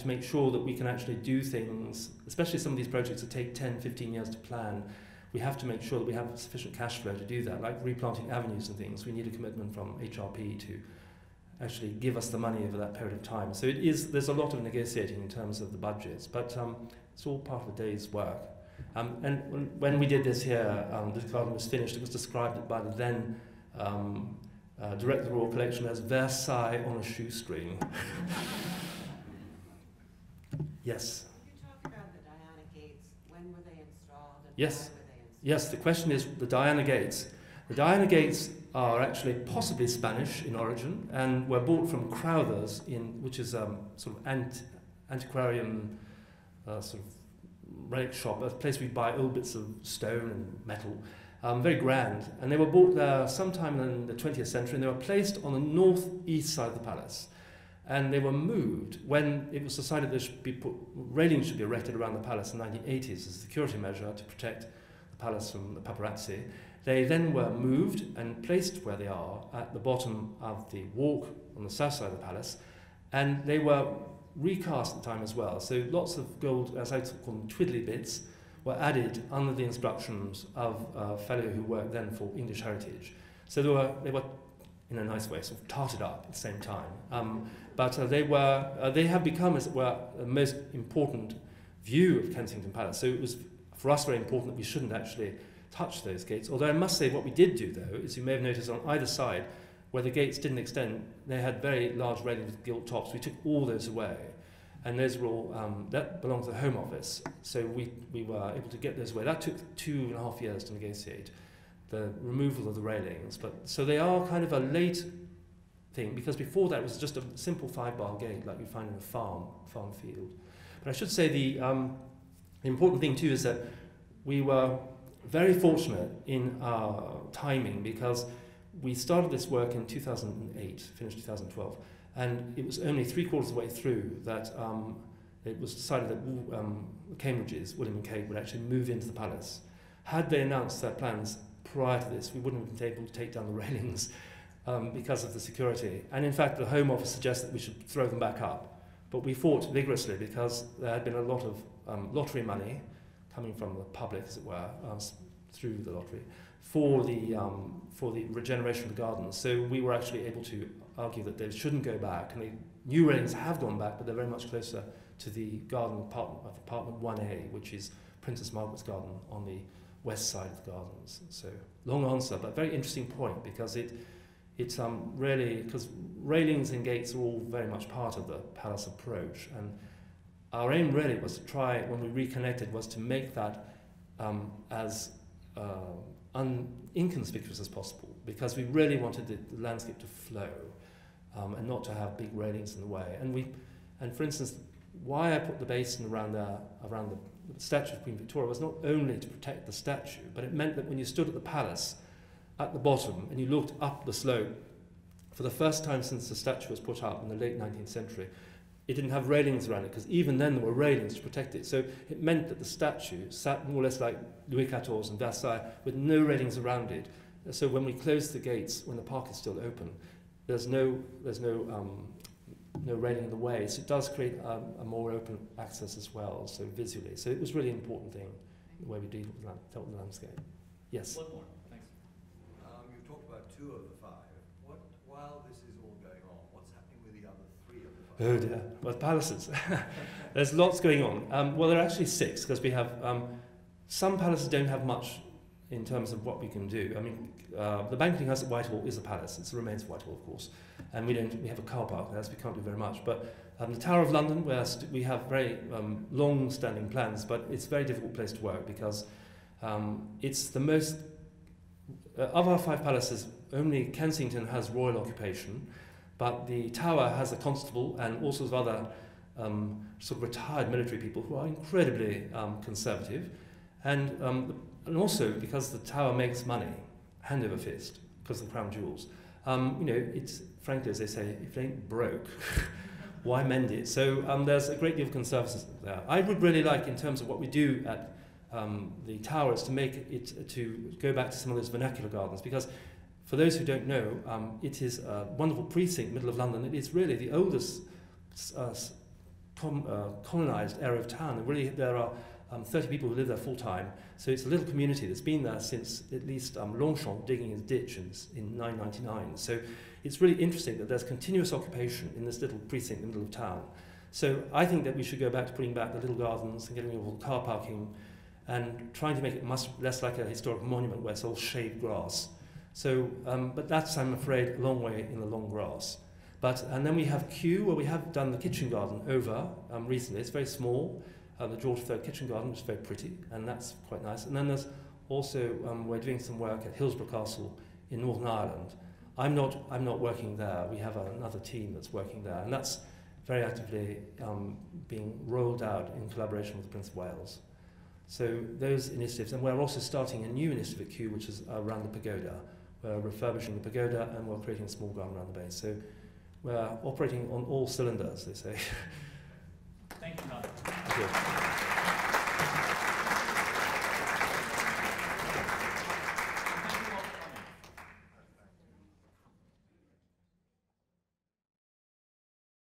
make sure that we can actually do things, especially some of these projects that take 10, 15 years to plan. We have to make sure that we have sufficient cash flow to do that, like replanting avenues and things. We need a commitment from HRP to actually give us the money over that period of time. So there's a lot of negotiating in terms of the budgets, but it's all part of a day's work. And when we did this here, this garden was finished. It was described by the then director of the Royal Collection as Versailles on a shoestring. Yes? Could you talk about the Diana Gates? When were they installed? And Yes. why were they installed? Yes, the question is the Diana Gates. The Diana Gates are actually possibly Spanish in origin and were bought from Crowther's, which is sort of antiquarian sort of relic shop, a place we buy old bits of stone and metal, very grand. And they were bought there sometime in the 20th century, and they were placed on the northeast side of the palace. And they were moved when it was decided there should be railings should be erected around the palace in the 1980s as a security measure to protect the palace from the paparazzi. They then were moved and placed where they are at the bottom of the walk on the south side of the palace, and they were recast at the time as well. So lots of gold, as I call them, twiddly bits, were added under the instructions of a fellow who worked then for English Heritage. So they were in a nice way, sort of tarted up at the same time. But they have become, as it were, the most important view of Kensington Palace. So it was, for us, very important that we shouldn't actually touch those gates. Although I must say what we did do, though, is you may have noticed on either side, where the gates didn't extend, they had very large railings with gilt tops. We took all those away. And those were all, that belonged to the Home Office. So we were able to get those away. That took 2.5 years to negotiate, the removal of the railings. But so they are kind of a late thing, because before that it was just a simple 5-bar gate like you find in a farm field. But I should say the important thing too is that we were very fortunate in our timing, because we started this work in 2008, finished 2012, and it was only 3/4 of the way through that it was decided that Cambridge's, William and Kate, would actually move into the palace. Had they announced their plans prior to this, we wouldn't have been able to take down the railings because of the security. And in fact, the Home Office suggested that we should throw them back up. But we fought vigorously because there had been a lot of lottery money coming from the public, as it were, through the lottery, for the regeneration of the gardens. So we were actually able to argue that they shouldn't go back. And the new railings have gone back, but they're very much closer to the garden apartment 1A, which is Princess Margaret's garden on west side of the gardens. So long answer, but very interesting point, because it's really, because railings and gates are all very much part of the palace approach, and our aim really was to try, when we reconnected, was to make that as inconspicuous as possible, because we really wanted the landscape to flow and not to have big railings in the way. And for instance, why I put the basin around the statue of Queen Victoria was not only to protect the statue, but it meant that when you stood at the palace at the bottom and you looked up the slope, for the first time since the statue was put up in the late 19th century, it didn't have railings around it, because even then there were railings to protect it. So it meant that the statue sat more or less like Louis XIV in Versailles, with no railings around it. So when we close the gates, when the park is still open, there's no railing in the way. So it does create a more open access as well, so visually. So it was really an important thing, the way we dealt with the landscape. Yes? One more, thanks. You've talked about 2 of the 5. While this is all going on, what's happening with the other 3 of the 5? Oh dear, well, palaces. There's lots going on. Well, there are actually 6, because we have, some palaces don't have much in terms of what we can do. I mean, the banqueting house at Whitehall is a palace. It's the remains of Whitehall, of course. And we have a car park there, so we can't do very much. But the Tower of London, where we have very long-standing plans, but it's a very difficult place to work, because it's the most, of our 5 palaces, only Kensington has royal occupation, but the Tower has a constable and all sorts of other sort of retired military people who are incredibly conservative. And also, because the Tower makes money, hand over fist, because of the crown jewels, you know, it's, frankly, as they say, if it ain't broke, why mend it? So there's a great deal of conservatism there. I would really like, in terms of what we do at the Tower, is to make it, to go back to some of those vernacular gardens, because for those who don't know, it is a wonderful precinct, middle of London. It is really the oldest colonised area of town. And really, there are 30 people who live there full time. So it's a little community that's been there since at least Longchamp digging his ditch in 999. So it's really interesting that there's continuous occupation in this little precinct in the middle of town. So I think that we should go back to putting back the little gardens and getting rid of all the car parking and trying to make it much less like a historic monument where it's all shaved grass. So, but that's, I'm afraid, a long way in the long grass. And then we have Kew, where we have done the kitchen garden over recently. It's very small. The George III kitchen garden, which is very pretty, and that's quite nice. And then there's also, we're doing some work at Hillsborough Castle in Northern Ireland. I'm not working there. We have another team that's working there, and that's very actively being rolled out in collaboration with the Prince of Wales. So those initiatives, and we're also starting a new initiative at Kew, which is around the pagoda. We're refurbishing the pagoda, and we're creating a small garden around the base. So we're operating on all cylinders, they say. Thank you, Todd. Thank you.